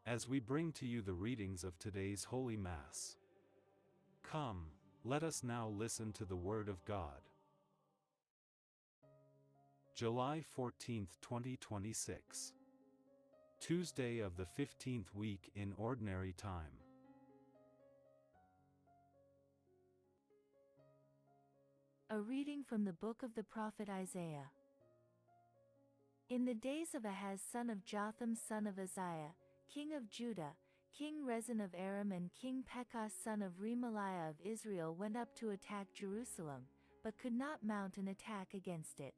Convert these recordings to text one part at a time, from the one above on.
as we bring to you the readings of today's Holy Mass. Come, let us now listen to the Word of God. July 14th, 2026. Tuesday of the 15th week in Ordinary Time. A reading from the book of the prophet Isaiah. In the days of Ahaz son of Jotham son of Uzziah, king of Judah, King Rezin of Aram and King Pekah son of Remaliah of Israel went up to attack Jerusalem, but could not mount an attack against it.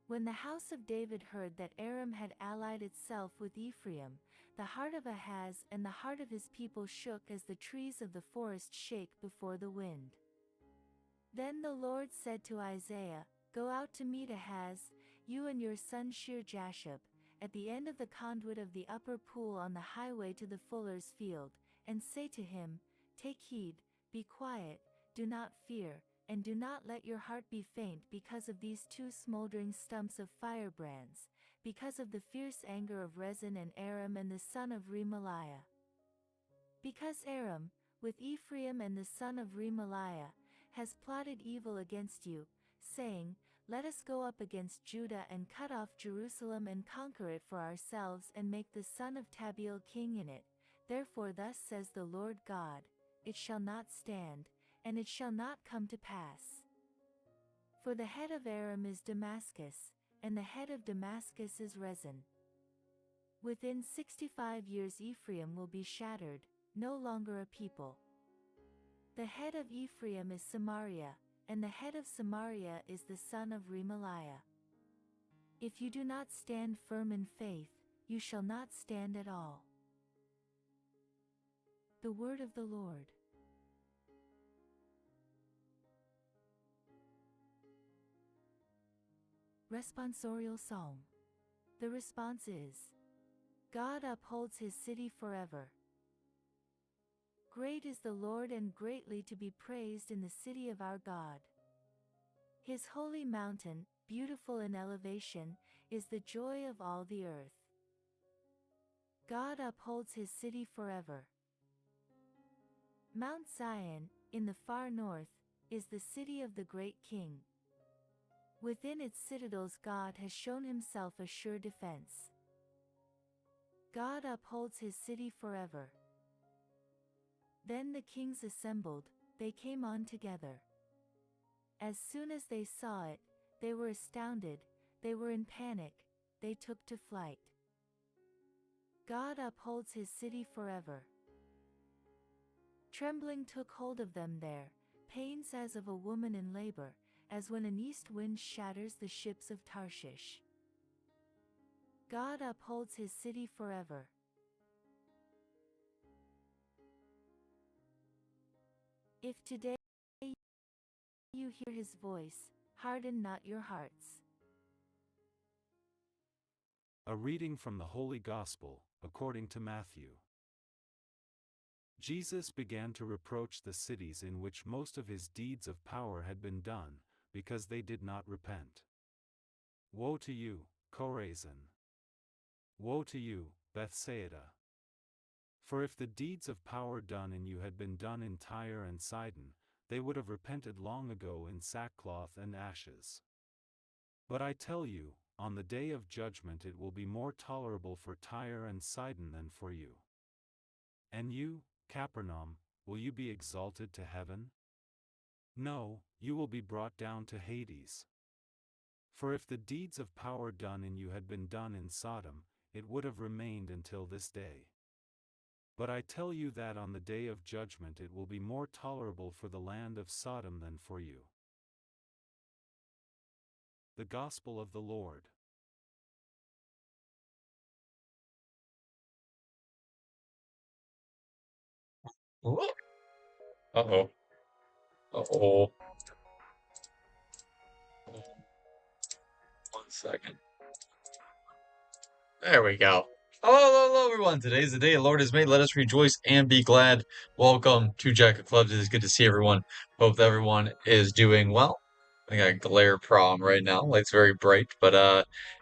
When the house of David heard that Aram had allied itself with Ephraim, the heart of Ahaz and the heart of his people shook as the trees of the forest shake before the wind. Then the Lord said to Isaiah, "Go out to meet Ahaz, you and your son Shear-Jashub, at the end of the conduit of the upper pool on the highway to the fuller's field, and say to him, Take heed, be quiet, do not fear, and do not let your heart be faint because of these two smoldering stumps of firebrands, because of the fierce anger of Rezin and Aram and the son of Remaliah. Because Aram, with Ephraim and the son of Remaliah, has plotted evil against you, saying, Let us go up against Judah and cut off Jerusalem and conquer it for ourselves and make the son of Tabeel king in it. Therefore thus says the Lord God, It shall not stand, and it shall not come to pass. For the head of Aram is Damascus, and the head of Damascus is Rezin. Within 65 years Ephraim will be shattered, no longer a people. The head of Ephraim is Samaria, and the head of Samaria is the son of Remaliah. If you do not stand firm in faith, you shall not stand at all." The word of the Lord. Responsorial Psalm. The response is, God upholds his city forever. Great is the Lord and greatly to be praised in the city of our God. His holy mountain, beautiful in elevation, is the joy of all the earth. God upholds his city forever. Mount Zion, in the far north, is the city of the great King. Within its citadels God has shown himself a sure defense. God upholds his city forever. Then the kings assembled, they came on together. As soon as they saw it, they were astounded, they were in panic, they took to flight. God upholds his city forever. Trembling took hold of them there, pains as of a woman in labor, as when an east wind shatters the ships of Tarshish. God upholds his city forever. If today you hear his voice, harden not your hearts. A reading from the Holy Gospel, according to Matthew. Jesus began to reproach the cities in which most of his deeds of power had been done, because they did not repent. Woe to you, Chorazin! Woe to you, Bethsaida! For if the deeds of power done in you had been done in Tyre and Sidon, they would have repented long ago in sackcloth and ashes. But I tell you, on the day of judgment it will be more tolerable for Tyre and Sidon than for you. And you, Capernaum, will you be exalted to heaven? No, you will be brought down to Hades. For if the deeds of power done in you had been done in Sodom, it would have remained until this day. But I tell you that on the day of judgment it will be more tolerable for the land of Sodom than for you. The Gospel of the Lord. Uh-oh. Uh-oh. 1 second. There we go. Hello, everyone. Today's the day the Lord has made. Let us rejoice and be glad. Welcome to Jack of Clubs. It is good to see everyone. Hope everyone is doing well. I got a glare problem right now. Light's very bright, but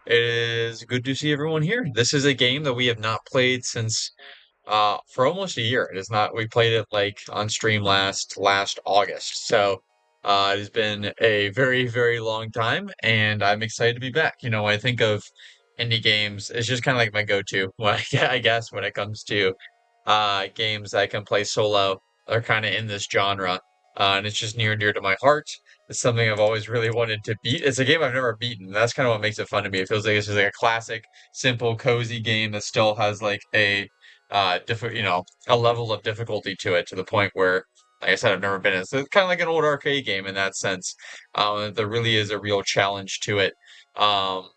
it is good to see everyone here. This is a game that we have not played since for almost a year. It is not. We played it like on stream last August. So it has been a very, very long time, and I'm excited to be back. You know, when I think of indie games, it's just kind of like my go-to. When I guess when it comes to games that I can play solo are kind of in this genre, and it's just near and dear to my heart. It's something I've always really wanted to beat. It's a game I've never beaten. That's kind of what makes it fun to me. It feels like it's just like a classic, simple, cozy game that still has like a a level of difficulty to it to the point where, like I said, I've never been in. So it's kind of like an old arcade game in that sense. There really is a real challenge to it. Um,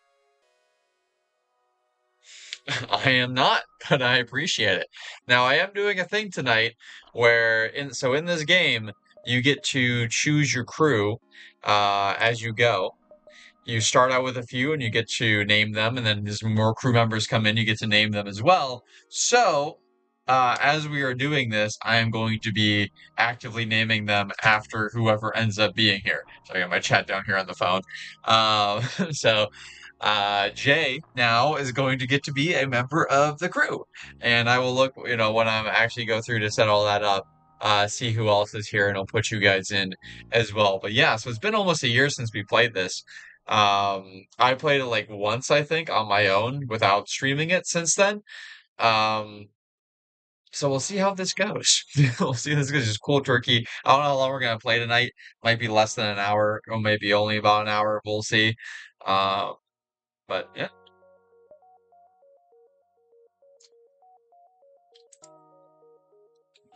I am not, but I appreciate it. Now I am doing a thing tonight where in this game you get to choose your crew as you go. You start out with a few and you get to name them, and then as more crew members come in, you get to name them as well. So, as we are doing this, I am going to be actively naming them after whoever ends up being here. So I got my chat down here on the phone. So, Jay now is going to get to be a member of the crew, and I will look, when I'm actually go through to set all that up. See who else is here, and I'll put you guys in as well. But yeah, so it's been almost a year since we played this. I played it like once, I think, on my own without streaming it since then. Um, so we'll see how this goes. We'll see how this goes. Just cool turkey. I don't know how long we're gonna play tonight. Might be less than an hour, or maybe only about an hour. We'll see. Uh, but yeah.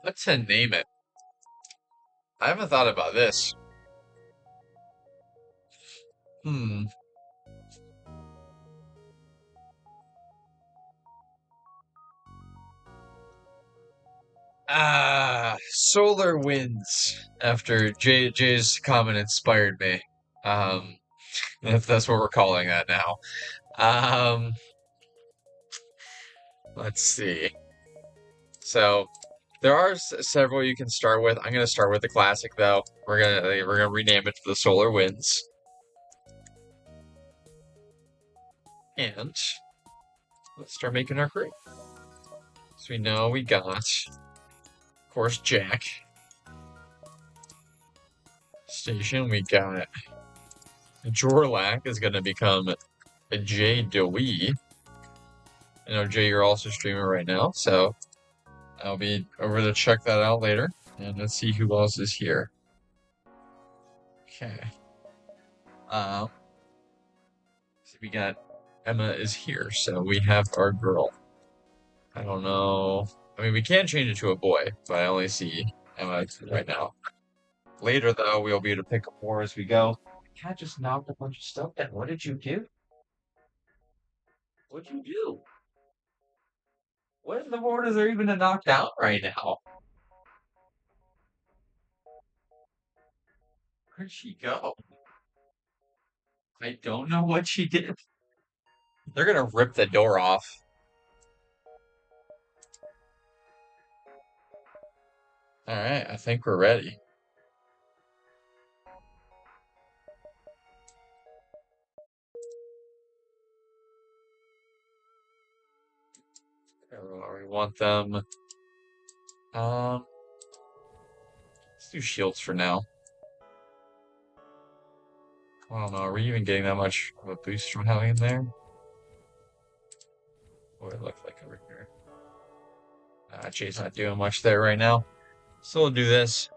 Let's name it. I haven't thought about this. Hmm. Solar Winds. After Jay's comment inspired me. Um, if that's what we're calling that now. Um, let's see. So there are several you can start with. I'm gonna start with the classic though. We're gonna rename it to the Solar Winds. And let's start making our crew. So we know we got, of course, Jack. Station, we got Jorlak is gonna become a Jay Dewey. I know Jay, you're also streaming right now, so I'll be over to check that out later. And let's see who else is here. Okay. So we got Emma is here, so we have our girl. I don't know. I mean, we can change it to a boy, but I only see Emma right now. Later, though, we'll be able to pick up more as we go. Cat just knocked a bunch of stuff down. What did you do? What'd you do? What in the world is there even to knock down right now? Where'd she go? I don't know what she did. They're gonna rip the door off. Alright, I think we're ready. We want them. Let's do shields for now. I don't know, are we even getting that much of a boost from having him there? What do it look like over here? Jay's not doing much there right now. So we'll do this,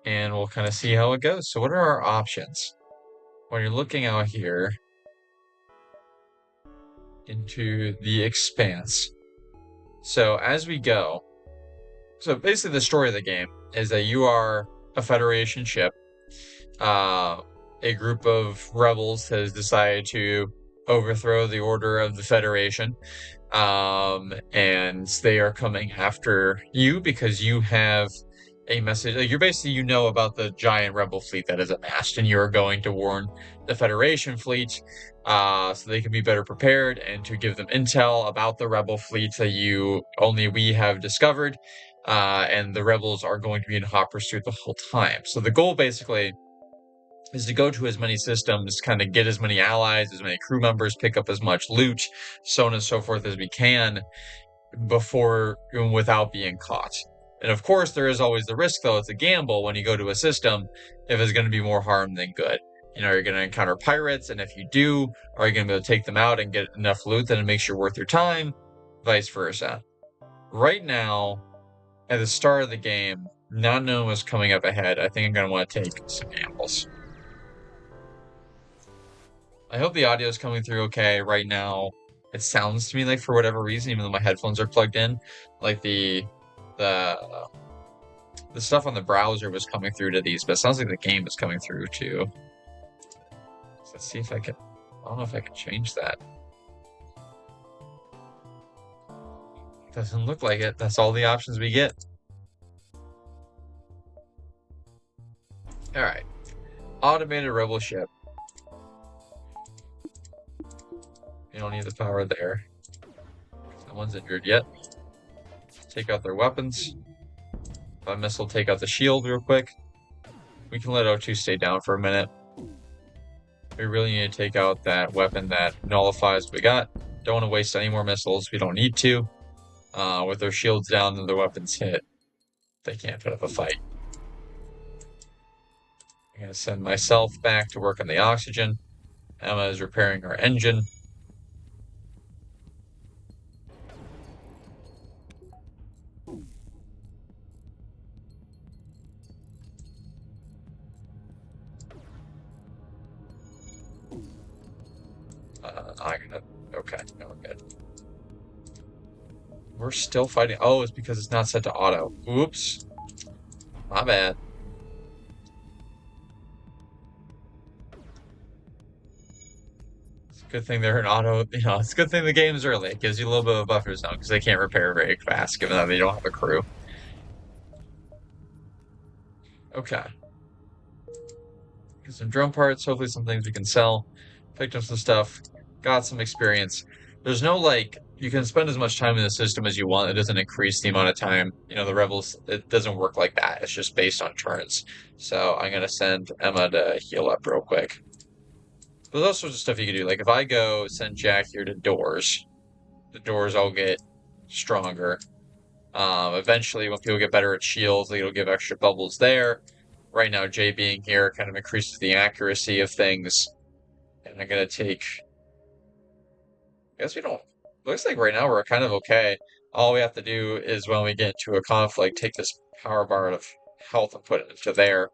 and we'll kind of see how it goes. So what are our options? When you're looking out here into the expanse. So as we go, so basically the story of the game is that you are a Federation ship. A group of rebels has decided to overthrow the order of the Federation. And they are coming after you because you have a message. Like you're basically, about the giant rebel fleet that is amassed, and you're going to warn the Federation fleet so they can be better prepared and to give them intel about the rebel fleet that only we have discovered. And the rebels are going to be in hot pursuit the whole time. So the goal basically is to go to as many systems, kind of get as many allies, as many crew members, pick up as much loot, so on and so forth as we can before without being caught. And of course, there is always the risk, though. It's a gamble when you go to a system if it's going to be more harm than good. You're going to encounter pirates, and if you do, are you going to be able to take them out and get enough loot that it makes you worth your time? Vice versa. Right now, at the start of the game, not knowing what's coming up ahead, I think I'm going to want to take some gambles. I hope the audio is coming through okay. Right now, it sounds to me like, for whatever reason, even though my headphones are plugged in, like the stuff on the browser was coming through to these, but it sounds like the game is coming through too. So let's see if I can. I don't know if I can change that. Doesn't look like it. That's all the options we get. All right, automated rebel ship. You don't need the power there. No one's injured yet. Take out their weapons. By missile, take out the shield real quick. We can let O2 stay down for a minute. We really need to take out that weapon that nullifies what we got. Don't want to waste any more missiles. We don't need to. With their shields down and their weapons hit, they can't put up a fight. I'm going to send myself back to work on the oxygen. Emma is repairing our engine. Okay, no, we're good. We're still fighting. Oh, it's because it's not set to auto. Oops. My bad. It's a good thing they're in auto. It's a good thing the game's early. It gives you a little bit of a buffer zone because they can't repair very fast, given that they don't have a crew. Okay. Get some drone parts. Hopefully some things we can sell. Picked up some stuff. Got some experience. There's no, you can spend as much time in the system as you want. It doesn't increase the amount of time. The Rebels, it doesn't work like that. It's just based on turns. So I'm going to send Emma to heal up real quick. There's all sorts of stuff you can do. Like if I go send Jack here to doors, the doors all get stronger. Eventually, when people get better at shields, it'll give extra bubbles there. Right now, Jay being here kind of increases the accuracy of things. And I'm going to take... I guess we don't... Looks like right now we're kind of okay. All we have to do is when we get into a conflict, take this power bar out of health and put it into there.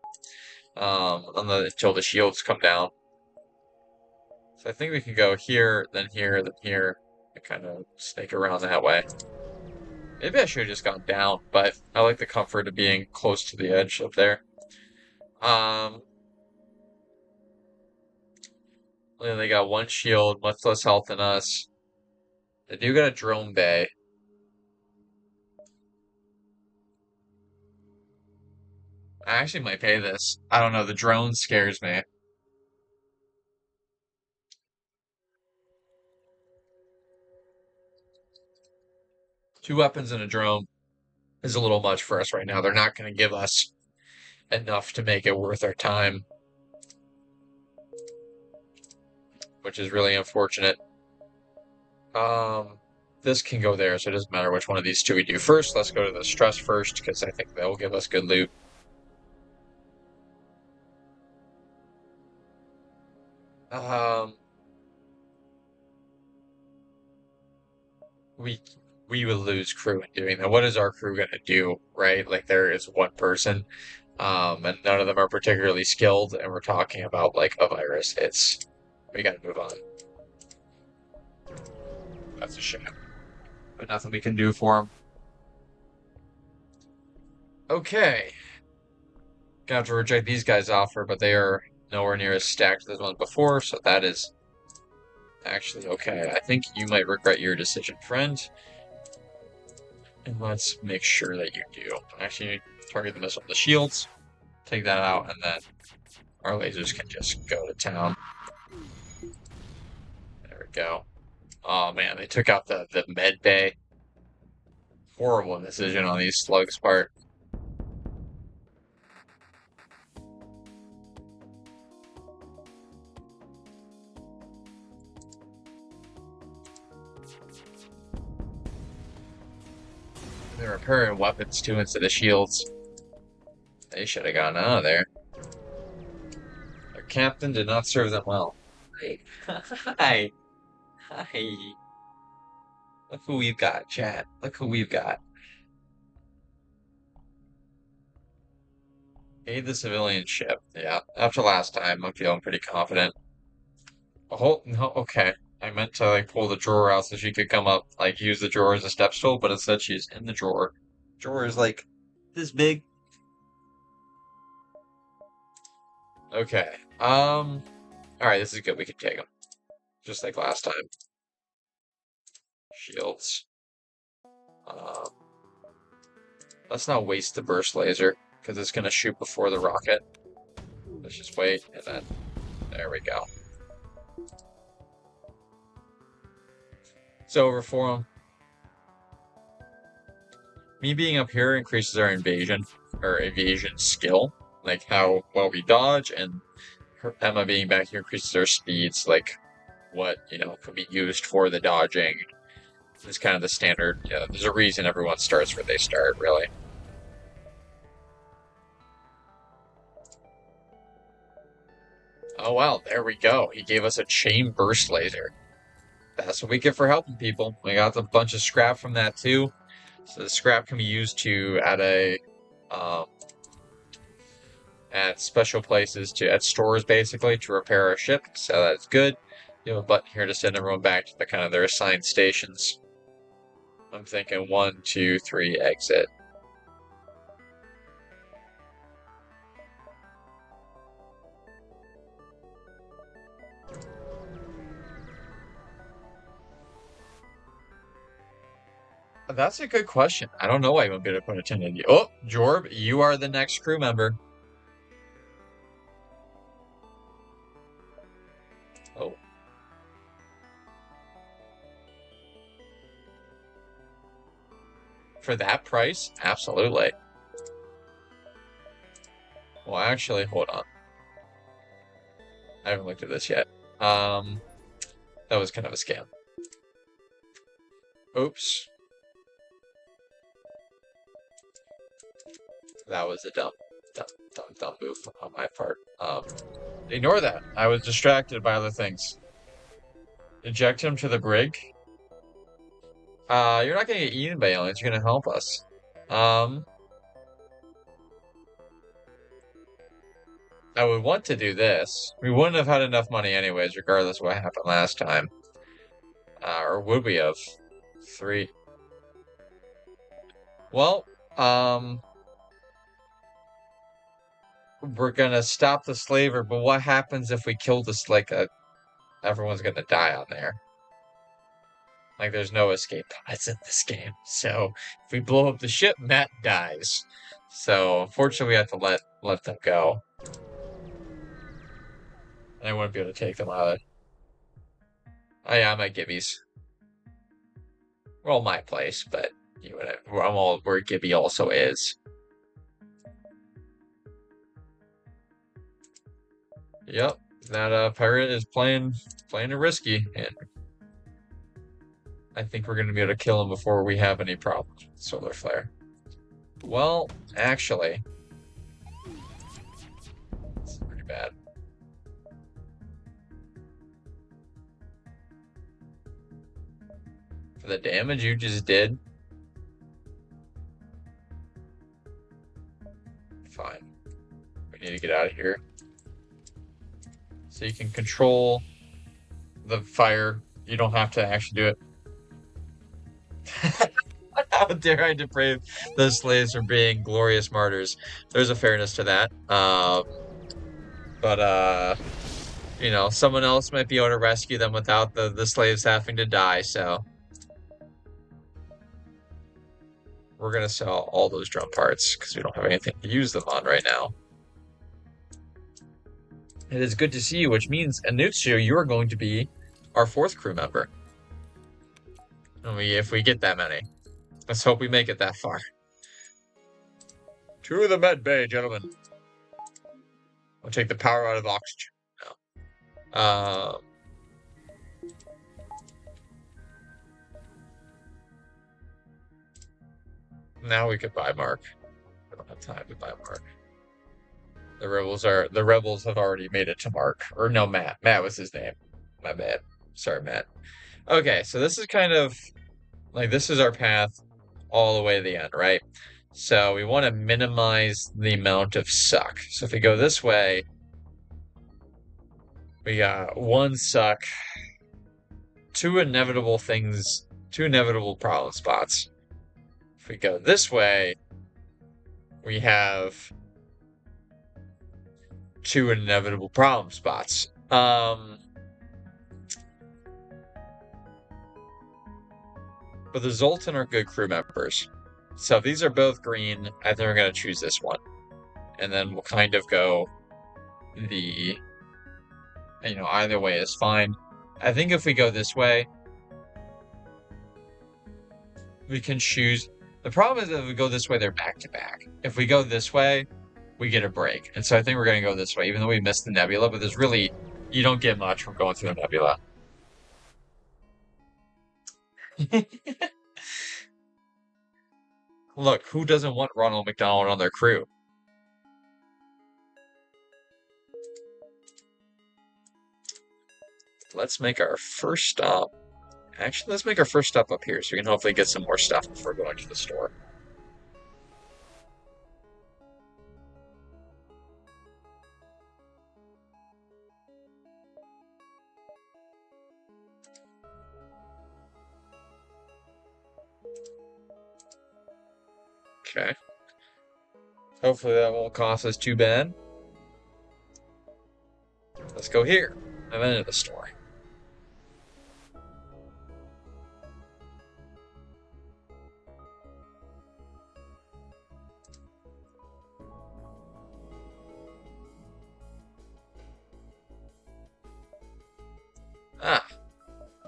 Until the shields come down. So I think we can go here, then here, then here, and kind of snake around that way. Maybe I should have just gone down, but I like the comfort of being close to the edge up there. They got one shield, much less health than us. They do got a drone bay. I actually might pay this. I don't know, the drone scares me. Two weapons and a drone is a little much for us right now. They're not going to give us enough to make it worth our time, which is really unfortunate. This can go there, so it doesn't matter which one of these two we do first. Let's go to the stress first, because I think that will give us good loot. We would lose crew in doing that. What is our crew gonna do, right? Like there is one person, and none of them are particularly skilled, and we're talking about like a virus. We gotta move on. That's a shame, but nothing we can do for them. Okay, gonna have to reject these guys' offer, but they are nowhere near as stacked as the ones before, so that is actually okay. I think you might regret your decision, friend. And let's make sure that you do. Actually, target the missile with the shields. Take that out, and then our lasers can just go to town. There we go. Oh man, they took out the med bay. Horrible decision on these slugs' part. They're repairing weapons too instead of shields. They should have gotten out of there. Their captain did not serve them well. Hey. Hi. Hi. Look who we've got, chat. Look who we've got. Aid the civilian ship. Yeah, after last time, I'm feeling pretty confident. Oh, no, okay. I meant to, like, pull the drawer out so she could come up, like, use the drawer as a step stool, but instead she's in the drawer. Drawer is, like, this big. Okay. Alright, this is good. We can take them. Just like last time. Shields. Let's not waste the burst laser, because it's going to shoot before the rocket. Let's just wait, and then... There we go. It's over for them. Me being up here increases our evasion skill, like how well we dodge, and Emma being back here increases our speeds, like what, could be used for the dodging. It's kind of the standard, there's a reason everyone starts where they start, really. Oh wow, there we go. He gave us a chain burst laser. That's what we get for helping people. We got a bunch of scrap from that too. So the scrap can be used to at special places, at stores basically, to repair our ship. So that's good. You have a button here to send everyone back to their assigned stations. I'm thinking 1, 2, 3, exit. That's a good question. I don't know why I'm going to put attendant. Oh, Jorb, you are the next crew member. Oh. For that price? Absolutely. Well, actually, hold on. I haven't looked at this yet. That was kind of a scam. Oops. That was a dumb move on my part. Ignore that. I was distracted by other things. Eject him to the brig. You're not gonna get eaten by aliens. You're gonna help us. I would want to do this. We wouldn't have had enough money anyways, regardless of what happened last time. Or would we have? 3. Well, we're gonna stop the slaver, but what happens if we kill this, everyone's gonna die on there. Like, there's no escape pods in this game. So, if we blow up the ship, Matt dies. So, unfortunately, we have to let them go. And I wouldn't be able to take them either. Oh yeah, I'm at Gibby's. Well, my place, but I'm all where Gibby also is. Yep, that pirate is playing it risky, and I think we're gonna be able to kill him before we have any problems with solar flare. Well, actually, it's pretty bad. For the damage you just did. Fine. We need to get out of here. So you can control the fire. You don't have to actually do it. How dare I deprave the slaves from being glorious martyrs? There's a fairness to that. But someone else might be able to rescue them without the slaves having to die, so we're gonna sell all those drum parts because we don't have anything to use them on right now. It is good to see you, which means, Anutsu, you are going to be our 4th crew member. If we get that many. Let's hope we make it that far. To the med bay, gentlemen. I'll take the power out of oxygen. No. Now we could buy Mark. I don't have time to buy Mark. The rebels have already made it to Mark. Or no, Matt. Matt was his name. My bad. Sorry, Matt. Okay, so this is kind of like this is our path all the way to the end, right? So we want to minimize the amount of suck. So if we go this way, we got one suck, two inevitable things, two inevitable problem spots. If we go this way, we have two inevitable problem spots. But the Zoltan are good crew members. So if these are both green, I think we're going to choose this one. And then we'll kind of go the, either way is fine. I think if we go this way, we can choose. The problem is that if we go this way, they're back to back. If we go this way, we get a break. And so I think we're going to go this way, even though we missed the nebula, but there's really, you don't get much from going through the nebula. Look, who doesn't want Ronald McDonald on their crew? Let's make our first stop. Actually, let's make our first stop up here so we can hopefully get some more stuff before going to the store. Okay. Hopefully that won't cost us too bad. Let's go here. I'm into the store.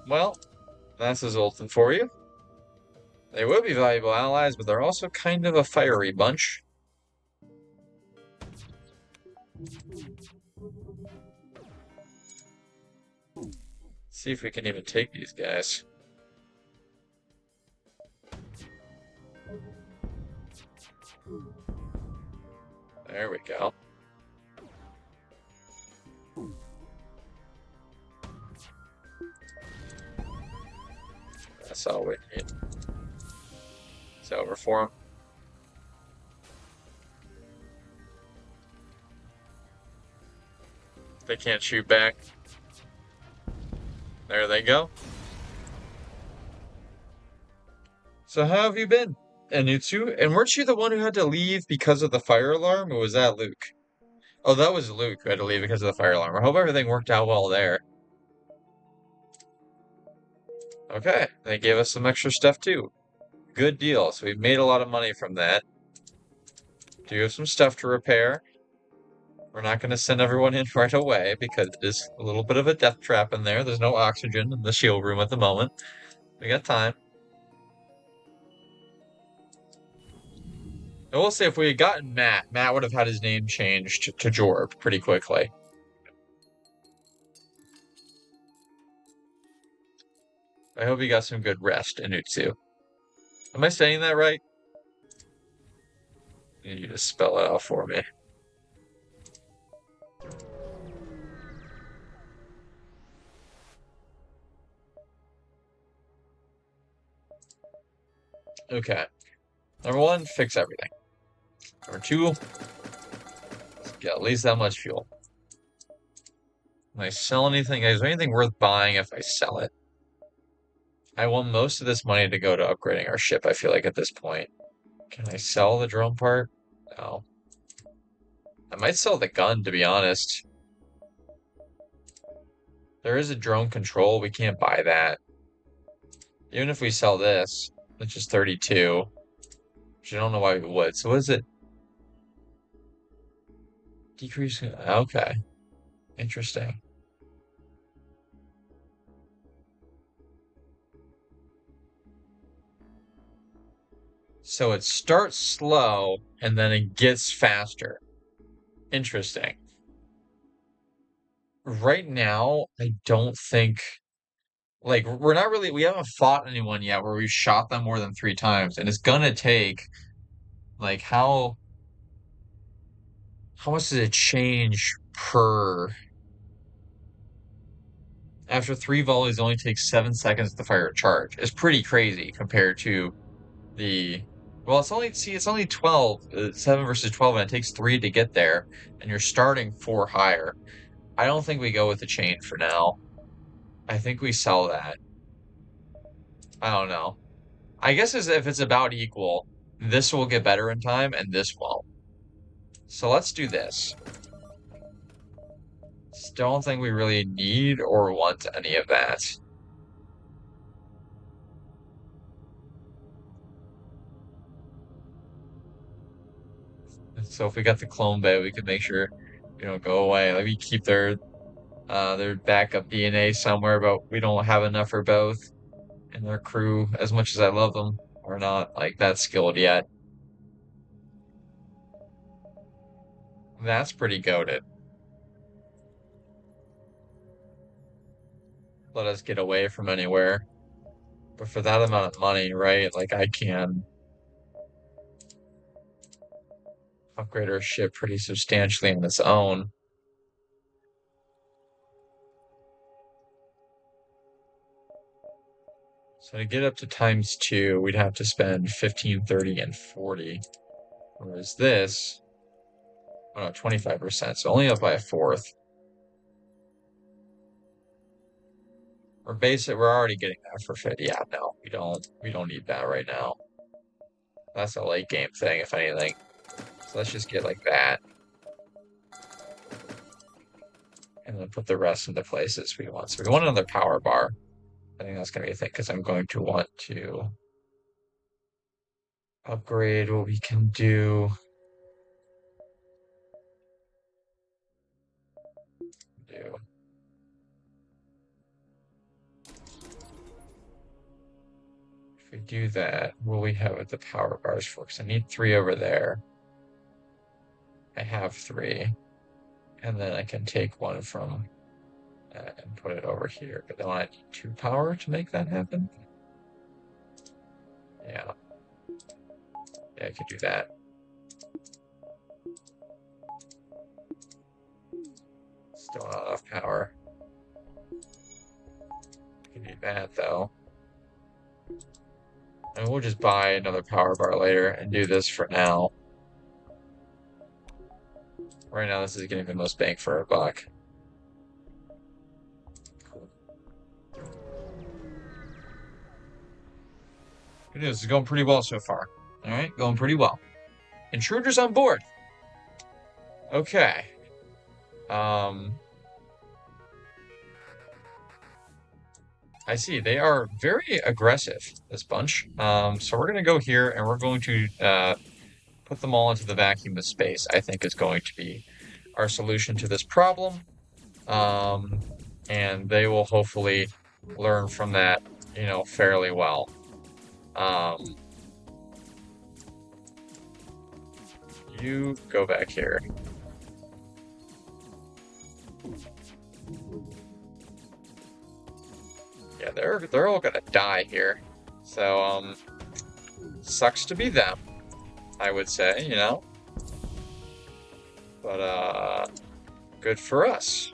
Well, that's a Zoltan for you. They would be valuable allies, but they're also kind of a fiery bunch. See if we can even take these guys. There we go. That's all we need. It's over for him. They can't shoot back. There they go. So how have you been, Anutsu? And weren't you the one who had to leave because of the fire alarm, or was that Luke? Oh, that was Luke who had to leave because of the fire alarm. I hope everything worked out well there. Okay, they gave us some extra stuff too. Good deal. So we've made a lot of money from that. Do you have some stuff to repair? We're not going to send everyone in right away because it is a little bit of a death trap in there. There's no oxygen in the shield room at the moment. We got time. I will say if we had gotten Matt, Matt would have had his name changed to Jorb pretty quickly. I hope you got some good rest, Anutsu. Am I saying that right? You need you to spell it out for me. Okay. Number one, fix everything. Number two, get at least that much fuel. Can I sell anything? Is there anything worth buying if I sell it? I want most of this money to go to upgrading our ship, I feel like, at this point. Can I sell the drone part? No. I might sell the gun, to be honest. There is a drone control. We can't buy that. Even if we sell this, which is 32, which I don't know why we would. So what is it? Decreasing. Okay. Interesting. So it starts slow and then it gets faster. Interesting. Right now, I don't think we haven't fought anyone yet where we've shot them more than 3 times, and it's gonna take Like how much does it change per after 3 volleys it only takes 7 seconds to fire a charge. It's pretty crazy compared to the well, it's only 12, 7 versus 12, and it takes 3 to get there, and you're starting 4 higher. I don't think we go with the chain for now. I think we sell that. I don't know. I guess as if it's about equal, this will get better in time and this won't. So let's do this. Don't think we really need or want any of that. So if we got the clone bay, we could make sure we don't go away. Like we keep their backup DNA somewhere, but we don't have enough for both. And their crew, as much as I love them, are not like that skilled yet. That's pretty goated. Let us get away from anywhere. But for that amount of money, right? Like I can upgrade our ship pretty substantially on its own. So to get up to ×2, we'd have to spend 15, 30, and 40. Whereas this, oh no, 25%, so only up by a fourth. We're already getting that for 50. Yeah, no, we don't need that right now. That's a late game thing, if anything. So let's just get like that. And then put the rest in the places we want. So we want another power bar. I think that's gonna be a thing, because I'm going to want to upgrade what we can do. If we do that, will we have what the power bars for? Because I need 3 over there. I have 3. And then I can take 1 from and put it over here. But then I need 2 power to make that happen. Yeah. Yeah, I could do that. Still not enough power. Can do that though. And we'll just buy another power bar later and do this for now. Right now, this is getting the most bang for our buck. Cool. Good news, it's going pretty well so far. All right, going pretty well. Intruders on board. Okay. I see. They are very aggressive, this bunch. So we're going to go here and we're going to put them all into the vacuum of space, I think is going to be our solution to this problem. And they will hopefully learn from that, fairly well. You go back here. Yeah, they're all gonna die here. So, sucks to be them, I would say, But, good for us.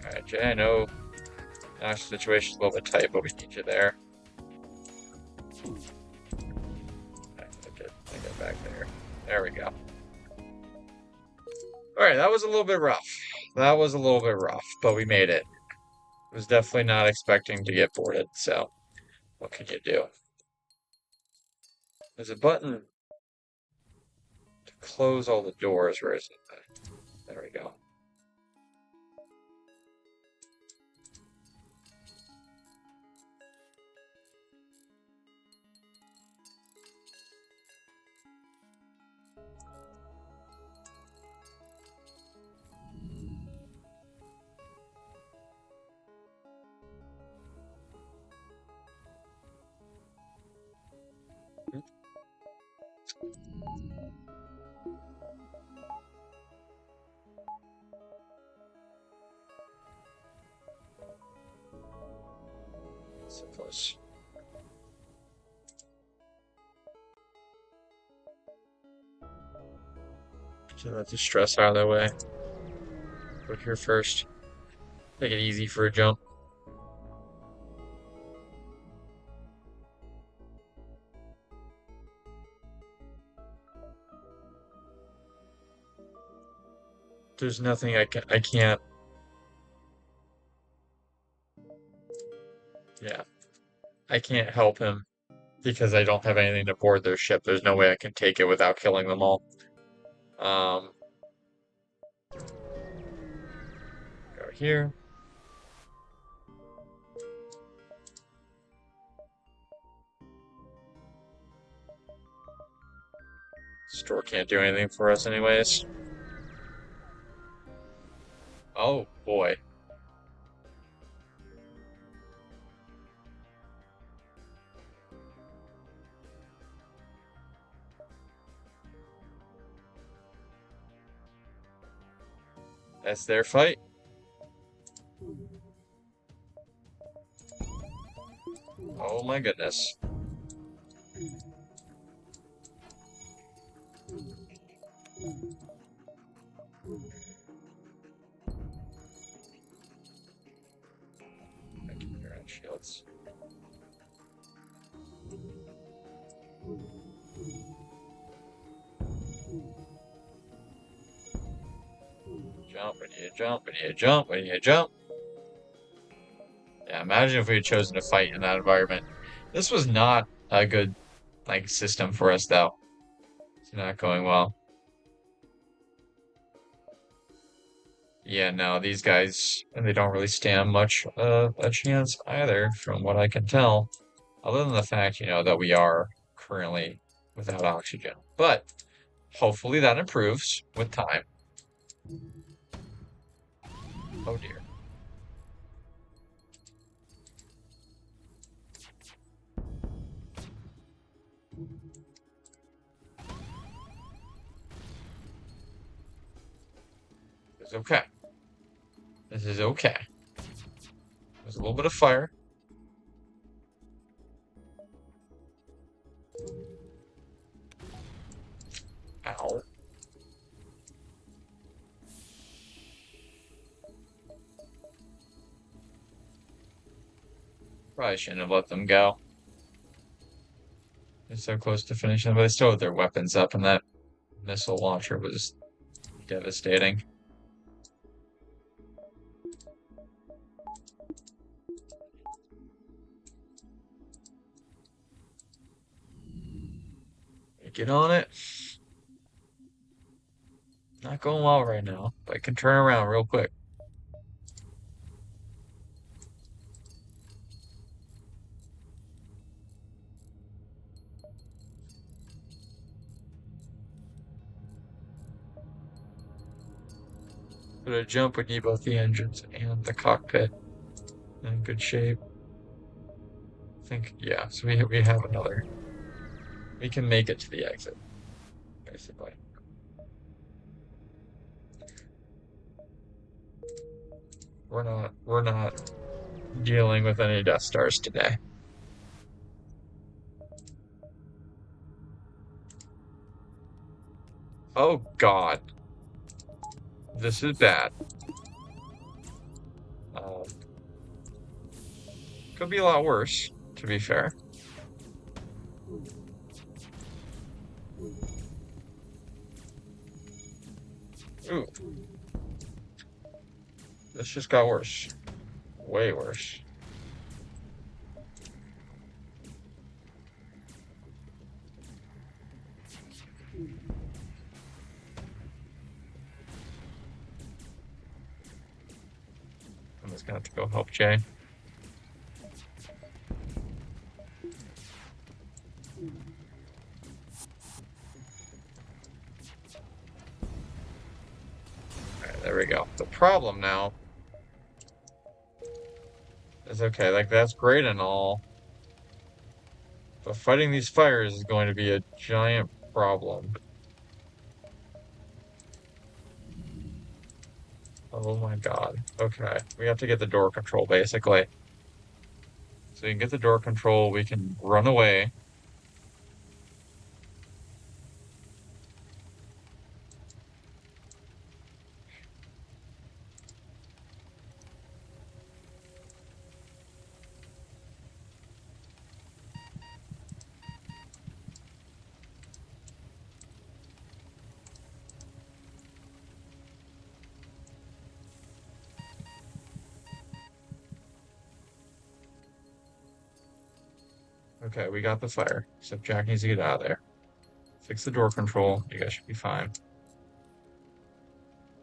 Alright, Jay, I know our situation's a little bit tight, but we need you there. Get back there. There we go. Alright, that was a little bit rough. But we made it. I was definitely not expecting to get boarded, so what can you do? There's a button to close all the doors. Where is it? There we go. So close. Get that distress out of the way. Put here first. Take it easy for a jump. There's nothing I can't. Yeah. I can't help him because I don't have anything to board their ship. There's no way I can take it without killing them all. Go here. Store can't do anything for us anyways. Oh boy. That's their fight. Oh my goodness. Thank you for your shields. Jump, we need to jump, we need to jump, we need to jump. Yeah, imagine if we had chosen to fight in that environment. This was not a good, like, system for us, though. It's not going well. Yeah, no, these guys, and they don't really stand much a chance either, from what I can tell. Other than the fact, that we are currently without oxygen. But hopefully that improves with time. Oh dear. It's okay. This is okay. There's a little bit of fire. Ow. Probably shouldn't have let them go. They're so close to finishing, but they still had their weapons up, and that missile launcher was devastating. Get on it. Not going well right now, but I can turn around real quick. But a jump would need both the engines and the cockpit in good shape. I think, yeah, so we have another. We can make it to the exit, basically. We're not dealing with any Death Stars today. Oh God. This is bad. Could be a lot worse, to be fair. Ooh. This just got worse. Way worse. I'm just gonna have to go help Jay. Alright, there we go. The problem now is, okay, like, that's great and all, but fighting these fires is going to be a giant problem. Oh my God. Okay, we have to get the door control, basically. So we can get the door control, we can run away. Okay, we got the fire. Except Jack needs to get out of there. Fix the door control. You guys should be fine.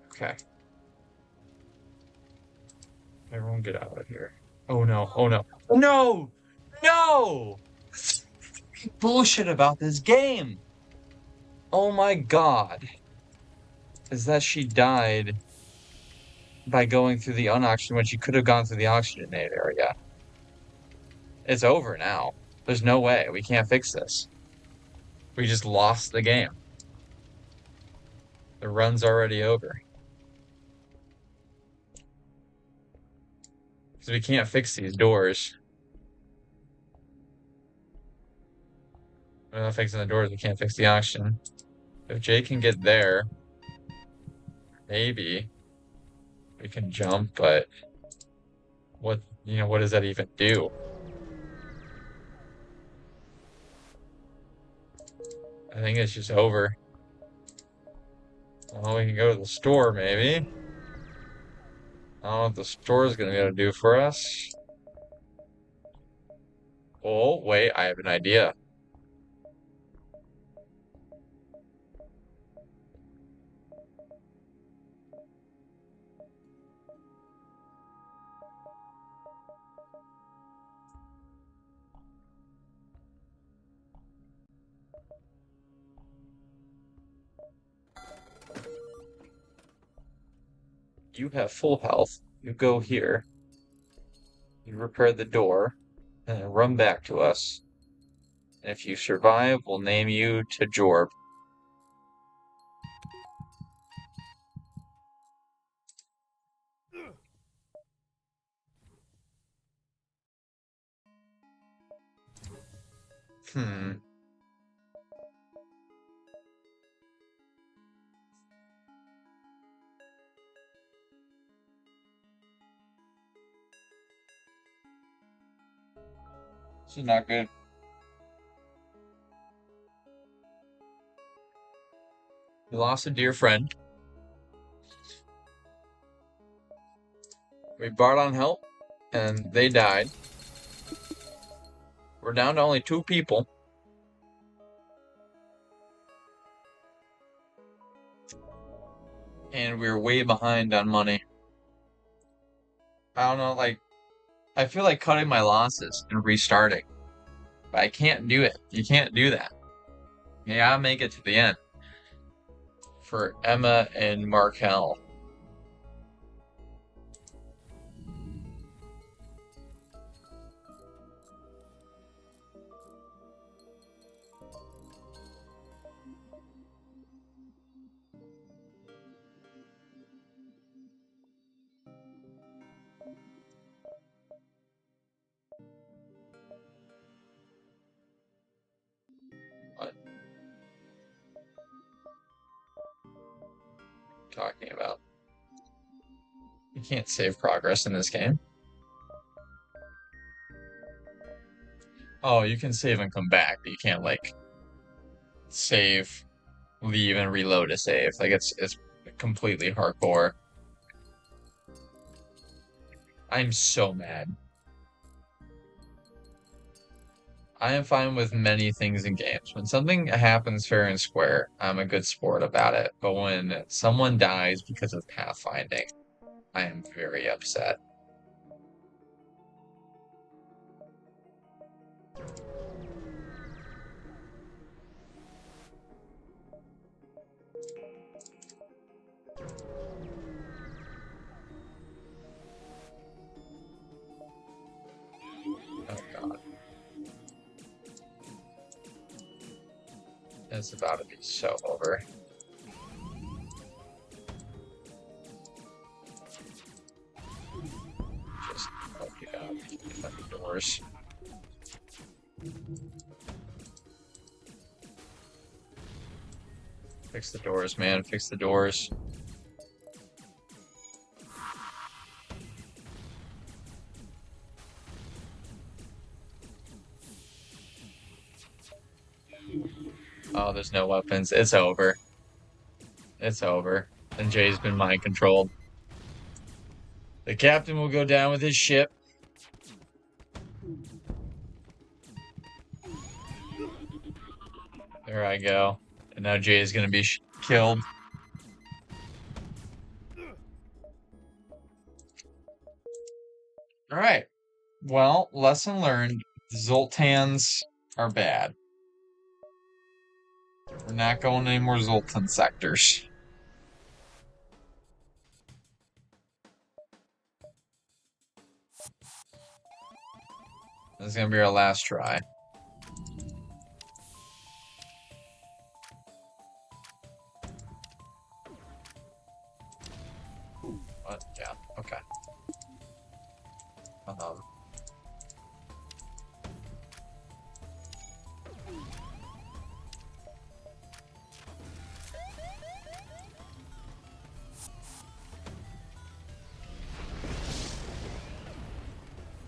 Okay. Everyone get out of here. Oh no, oh no. No! No! Bullshit about this game! Oh my god. Is that she died by going through the unoxygenated when she could have gone through the oxygenated area. It's over now. There's no way. We can't fix this. We just lost the game. The run's already over. Because we can't fix these doors. We're not fixing the doors, we can't fix the oxygen. If Jay can get there, maybe we can jump, but what does that even do? I think it's just over. Well, we can go to the store, maybe. I don't know what the store is going to be able to do for us. Oh, wait, I have an idea. You have full health. You go here. You repair the door, and then run back to us. And if you survive, we'll name you to Jorb. Hmm. This is not good. We lost a dear friend. We brought on help, and they died. We're down to only 2 people. And we're way behind on money. I don't know, like, I feel like cutting my losses and restarting. But I can't do it. You can't do that. You gotta make it to the end. For Emma and Markel. What? Talking about? You can't save progress in this game. Oh, you can save and come back, but you can't, like, save, leave, and reload a save. Like, it's completely hardcore. I'm so mad. I am fine with many things in games. When something happens fair and square, I'm a good sport about it. But when someone dies because of pathfinding, I am very upset. Oh god. It's about to be so over. Just hope you got the doors. Fix the doors, man. Fix the doors. Oh, there's no weapons. It's over. It's over. And Jay's been mind controlled. The captain will go down with his ship. There I go. And now Jay is gonna be killed. Alright. Well, lesson learned. Zoltans are bad. We're not going any more Zoltan sectors. This is gonna be our last try. What? Yeah, okay.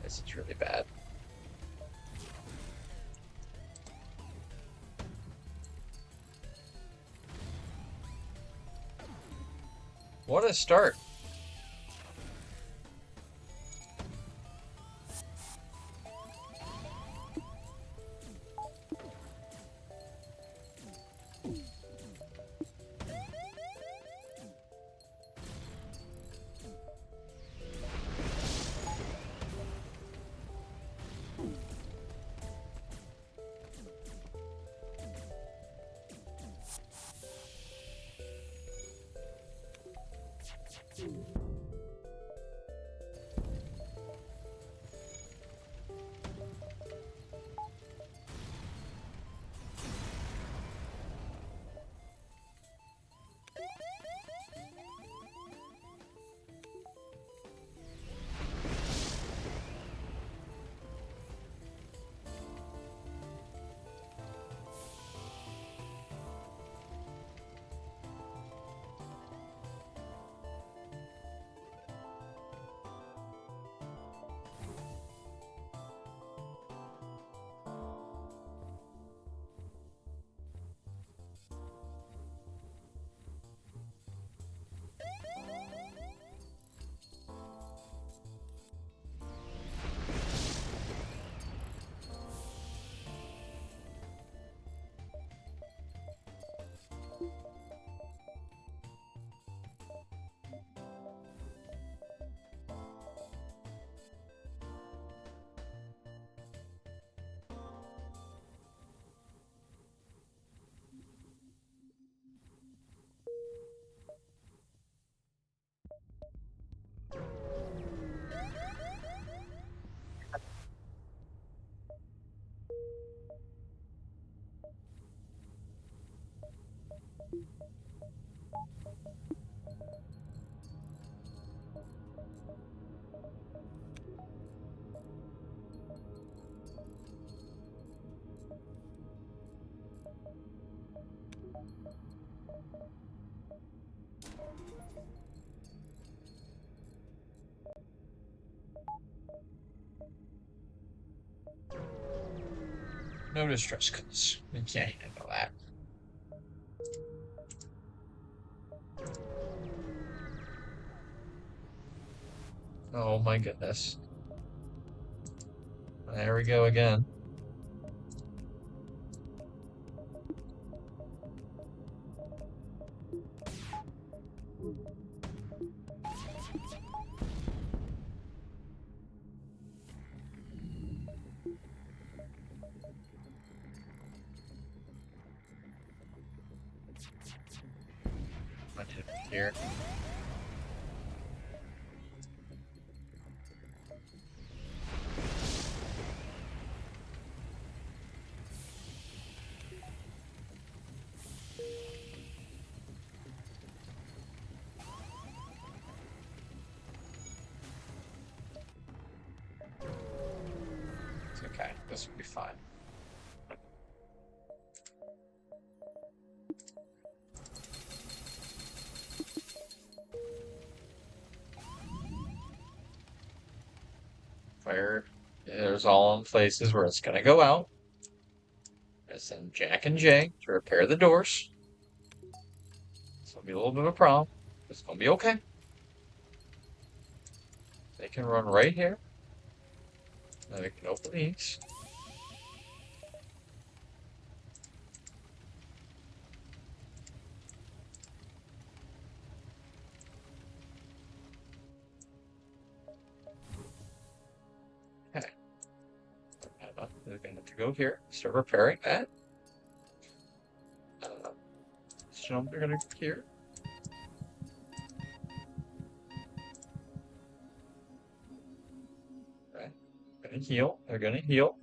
This is really bad. What a start. No distress calls. We can't handle that. Oh my goodness. There we go again. What did we hear? It's okay. This will be fine. Fire. There's all in places where it's gonna go out. I send Jack and Jay to repair the doors. It's gonna be a little bit of a problem. It's gonna be okay. They can run right here. Then we can open these. we're going to go here, start repairing that. Jump, we're gonna go here. Right. Gonna heal. They're gonna heal.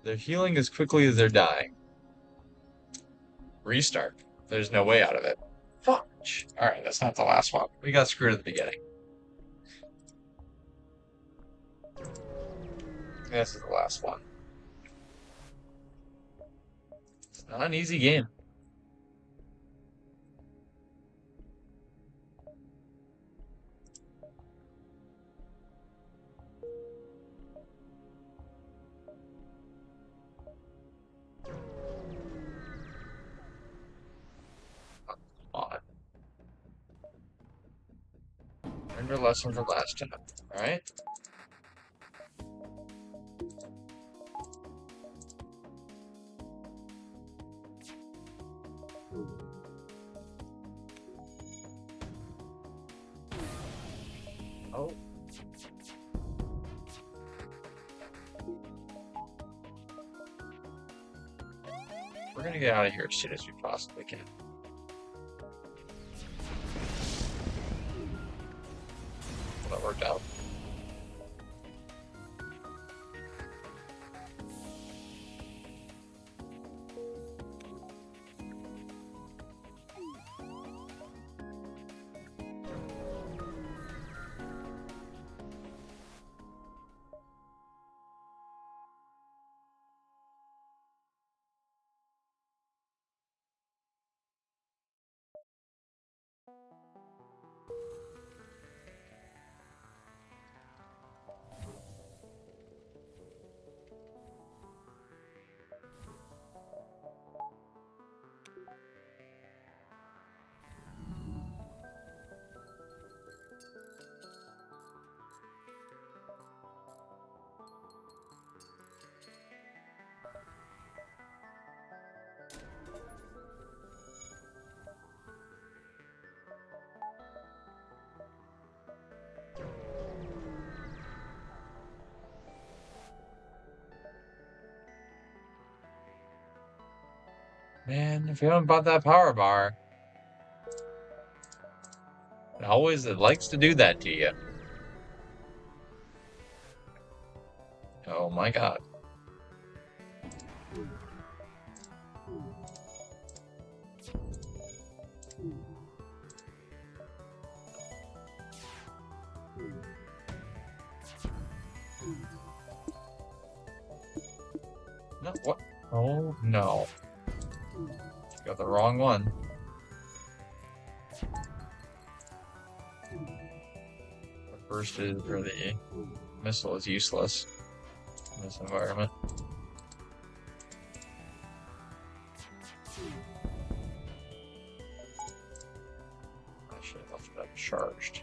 They're healing as quickly as they're dying. Restart. There's no way out of it. Fudge. Alright, that's not the last one. We got screwed at the beginning. This is the last one. It's not an easy game. On. Learned your lesson from last time. Alright? Oh. We're gonna get out of here as soon as we possibly can. Well, that worked out. Man, if you haven't bought that power bar, it likes to do that to you. Oh my god. No, what? Oh no. Got the wrong one. The first is, or the missile is useless in this environment. I should have left that charged.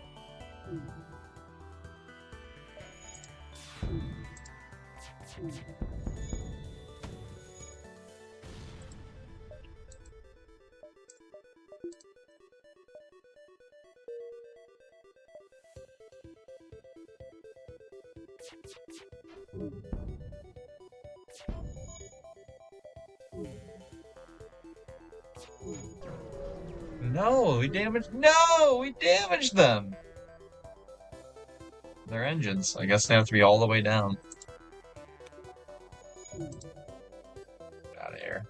No, we damaged. No, we damaged them. Their engines. I guess they have to be all the way down. Get out of here.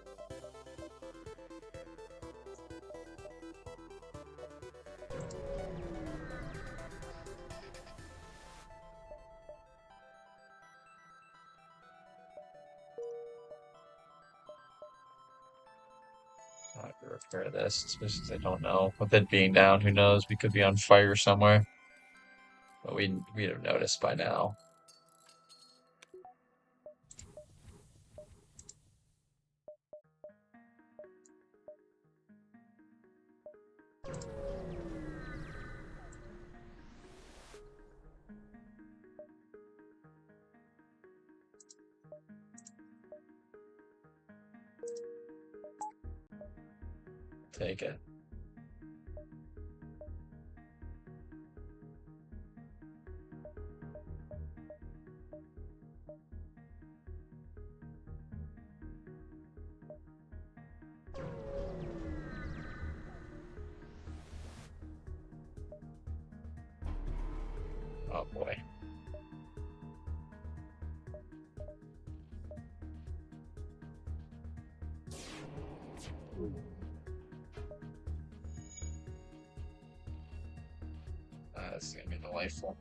I have to repair this, especially since I don't know. With it being down, who knows? We could be on fire somewhere. But we'd have noticed by now. Take it. Oh boy. This is gonna be delightful.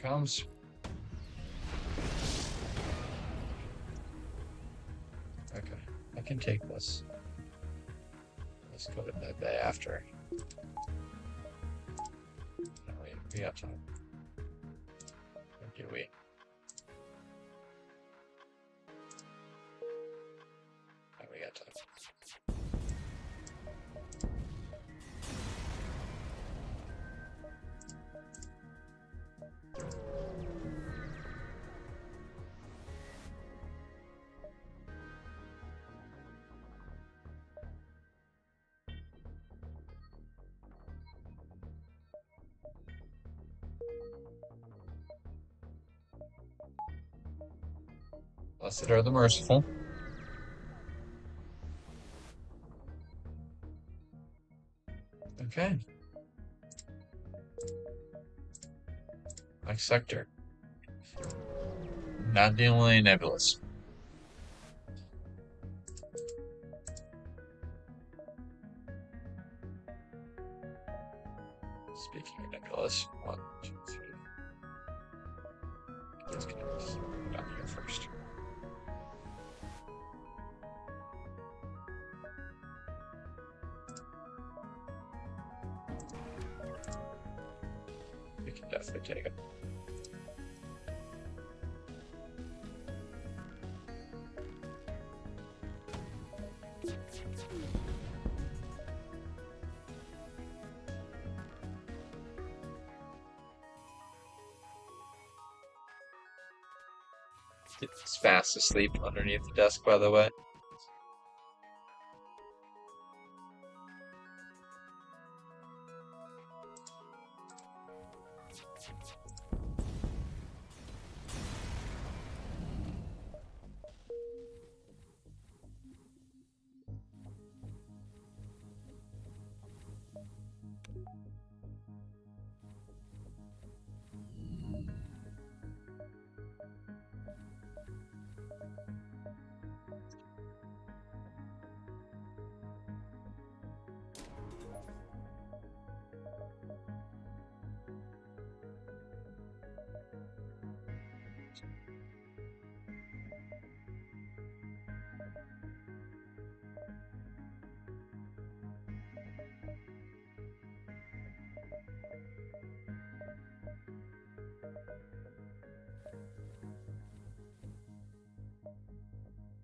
Comes. Okay, I can take this. Let's go to bed day after. No, we got time. Or do we? Oh, we got time. Blessed are the merciful. Okay. Next sector. Not the only nebulous. Speaking of nebulous, 1, 2, 3. Let's get down here first. We can definitely take it. It's fast asleep underneath the desk, by the way.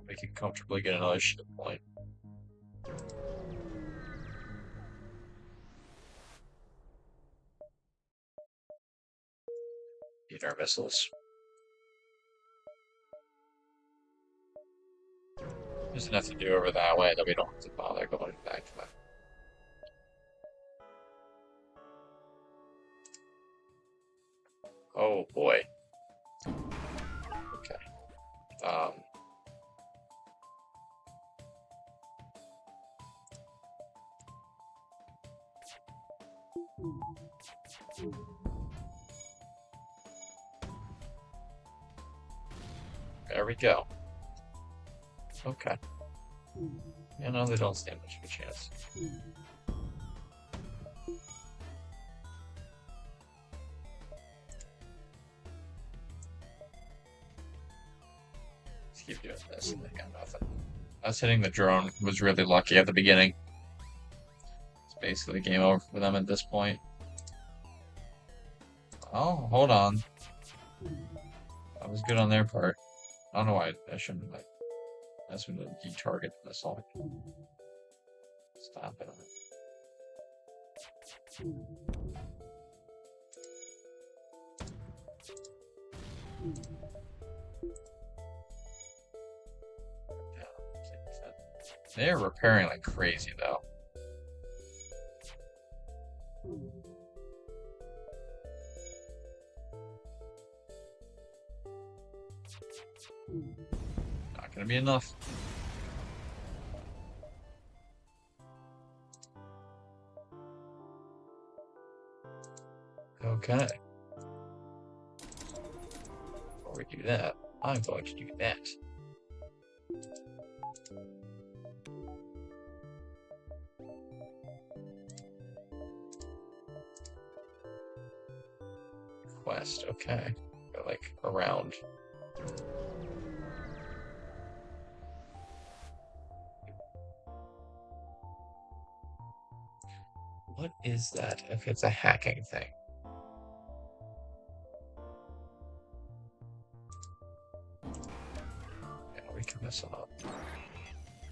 We can comfortably get another ship point. Need our missiles. There's enough to do over that way that we don't have to bother going back to that. Oh boy. Okay. There we go. Okay. You know, they don't stand much of a chance. Let's keep doing this, and they got nothing. Us hitting the drone was really lucky at the beginning. It's basically game over for them at this point. Oh, hold on. That was good on their part. I don't know why I shouldn't have. That's when the target missile. Stop it. They're repairing like crazy though. Not gonna be enough. Okay. Before we do that, I'm going to do that. Quest, okay. Go, like, around. What is that? If it's a hacking thing. Yeah, we can mess it up.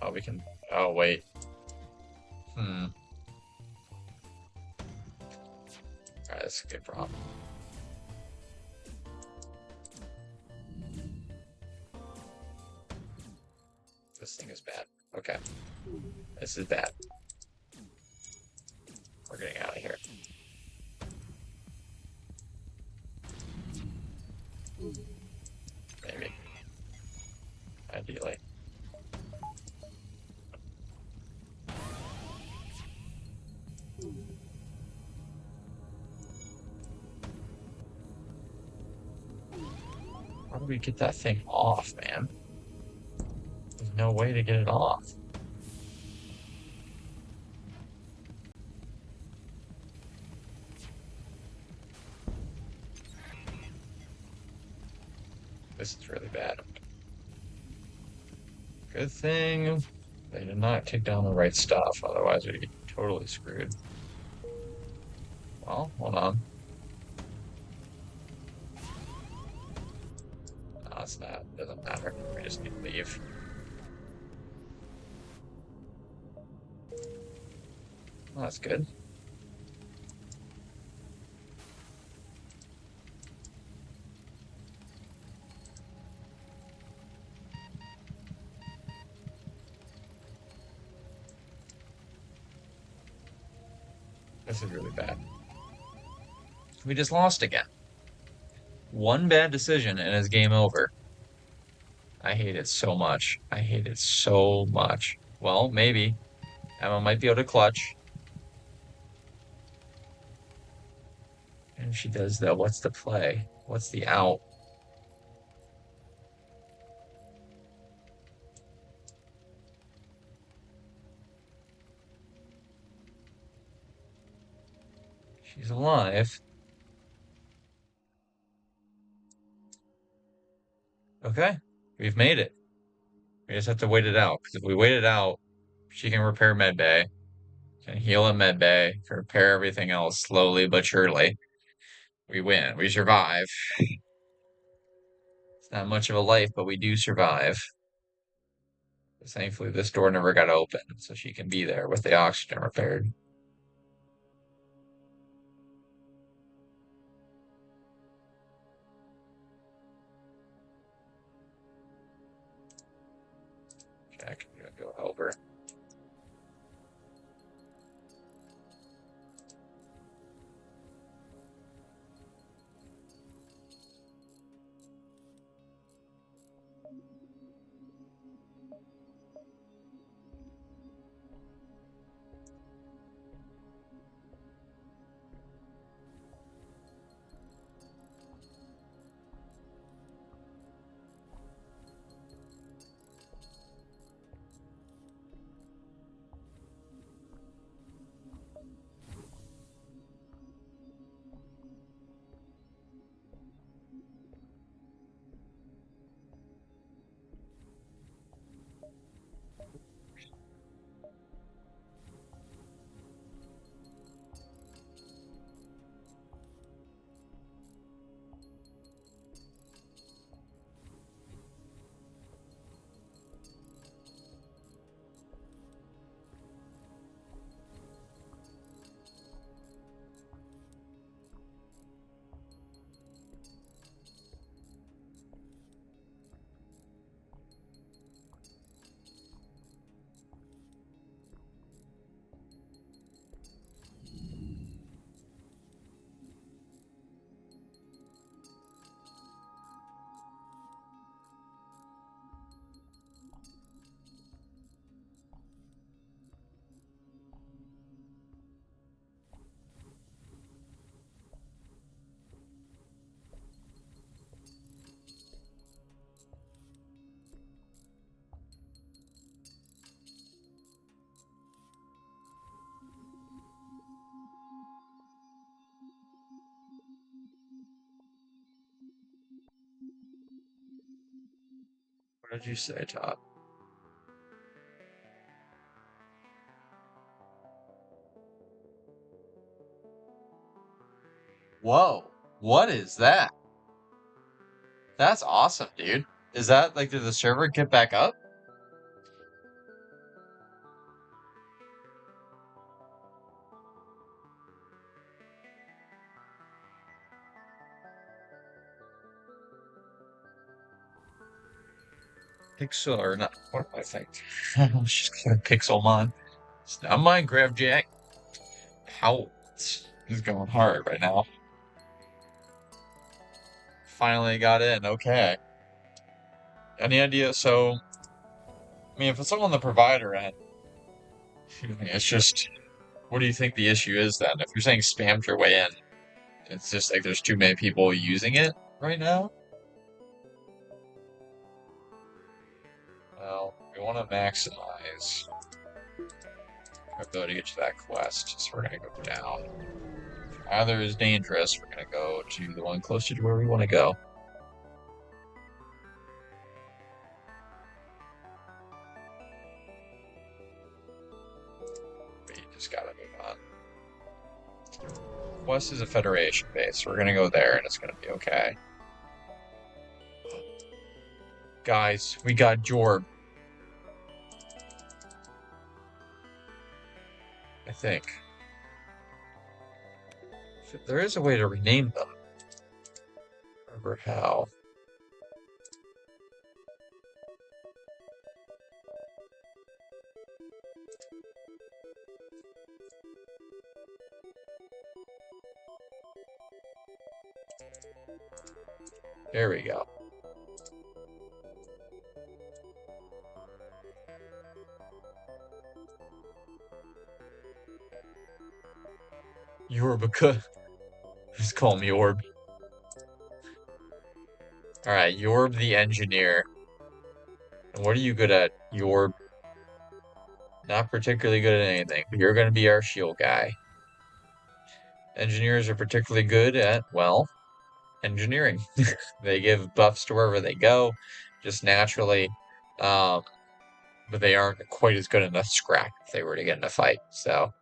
Oh, we can. Oh, wait. Alright, that's a good problem. This thing is bad. Okay. This is bad. We're getting out of here. Maybe. Ideally. How do we get that thing off, man? There's no way to get it off. This is really bad. Good thing they did not take down the right stuff, otherwise we'd be totally screwed. Well, hold on. No, it's not. It doesn't matter. We just need to leave. Well, that's good. This is really bad. We just lost again. One bad decision and it's game over. I hate it so much. I hate it so much. Well, maybe. Emma might be able to clutch. And if she does, though, what's the play? What's the out? She's alive. Okay, we've made it. We just have to wait it out. Because if we wait it out, she can repair medbay, can heal in medbay, can repair everything else slowly but surely. We win. We survive. It's not much of a life, but we do survive. Thankfully, this door never got open, so she can be there with the oxygen repaired. Jack, I'm gonna go help her. What did you say, Todd? Whoa, what is that? That's awesome, dude. Is that like, did the server get back up? Pixel or not? What do I think? I was just gonna Pixelmon. It's not mine, Grabjack. How he's going hard right now. Finally got in. Okay. Any idea? So, I mean, if it's all on the provider end, it's just, what do you think the issue is then? If you're saying spammed your way in, it's just like there's too many people using it right now? Well, we want to maximize our ability to get to that quest, so we're going to go down. If either is dangerous, we're going to go to the one closer to where we want to go. We just gotta move on. Quest is a Federation base, so we're gonna go there and it's gonna be okay. Guys, we got Jorb. I think. There is a way to rename them. Remember how. There we go. Yorbica. Just call me Orb. Alright, Yorb the engineer. And what are you good at, Yorb? Not particularly good at anything, but you're gonna be our shield guy. Engineers are particularly good at, well, engineering. They give buffs to wherever they go, just naturally. But they aren't quite as good in a scrap if they were to get in a fight, so.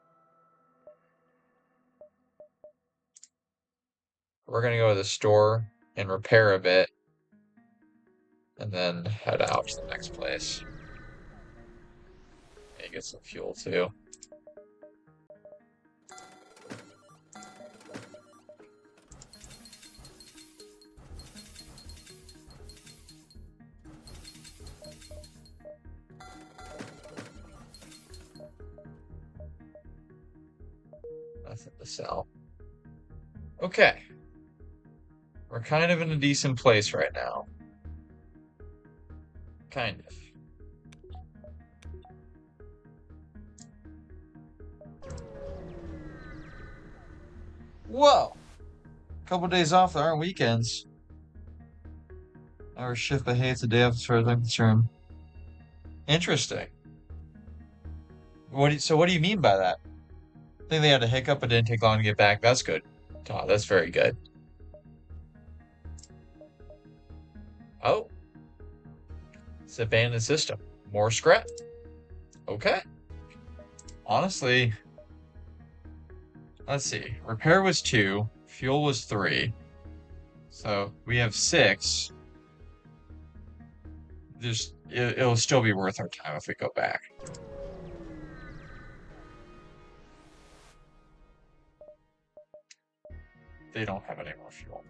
We're gonna go to the store and repair a bit, and then head out to the next place. Maybe get some fuel too. Nothing to sell. Okay. We're kind of in a decent place right now. Kind of. Whoa! Couple days off, there aren't weekends. Our shift behaves a day off as far as I'm concerned. Interesting. So what do you mean by that? I think they had a hiccup, but didn't take long to get back. That's good. Oh, that's very good. Oh. It's an abandoned system. More scrap. Okay. Honestly, let's see. Repair was 2. Fuel was 3. So we have 6. It'll still be worth our time if we go back. They don't have any more fuel.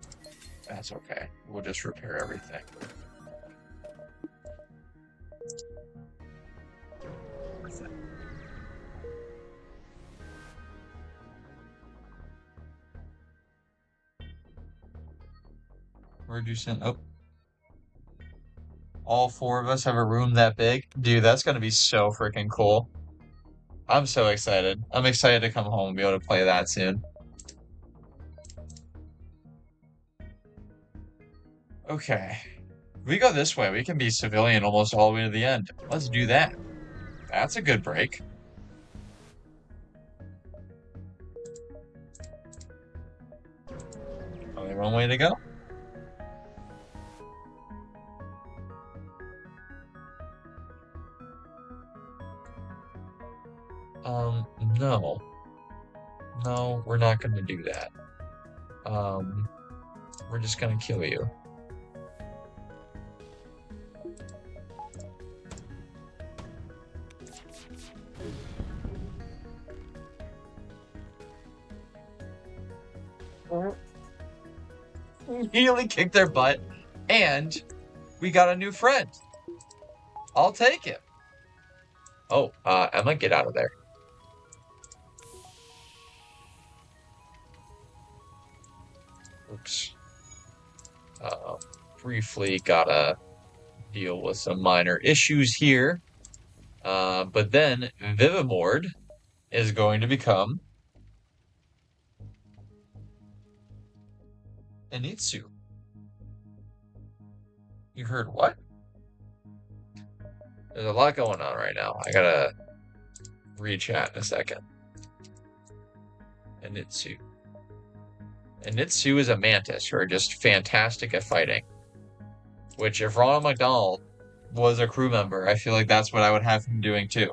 That's okay. We'll just repair everything. Where'd you send? Oh. All 4 of us have a room that big? Dude, that's gonna be so freaking cool. I'm so excited. I'm excited to come home and be able to play that soon. Okay. If we go this way, we can be civilian almost all the way to the end. Let's do that. That's a good break. Only one way to go. No. No, we're not gonna do that. We're just gonna kill you. Immediately kicked their butt, and we got a new friend. I'll take him. Oh, Emma, get out of there. Oops. Briefly gotta deal with some minor issues here. But then Vivimord is going to become Anitsu. You heard what? There's a lot going on right now. I gotta re-chat in a second. Anitsu. Anitsu is a mantis who are just fantastic at fighting. Which, if Ronald McDonald was a crew member, I feel like that's what I would have him doing too.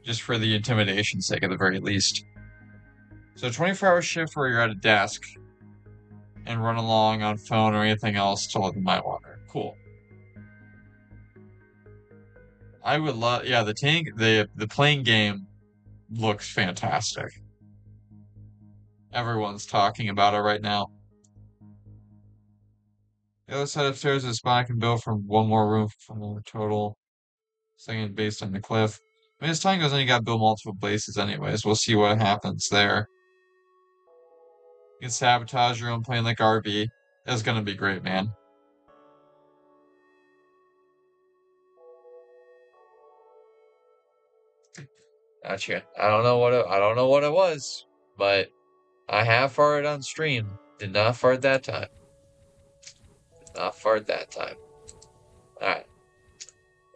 Just for the intimidation sake at the very least. So 24-hour shift where you're at a desk and run along on phone or anything else to let the mind wander. Cool. I would love, yeah, the playing game looks fantastic. Everyone's talking about it right now. The other side upstairs is a spot I can build from one more room from the total. Second based on the cliff. I mean, as time goes on, you gotta build multiple bases anyways. We'll see what happens there. You can sabotage your own plane like RB. That's gonna be great, man. Gotcha. I don't know what it was, but I have farted on stream. Did not fart that time. Did not fart that time. Alright.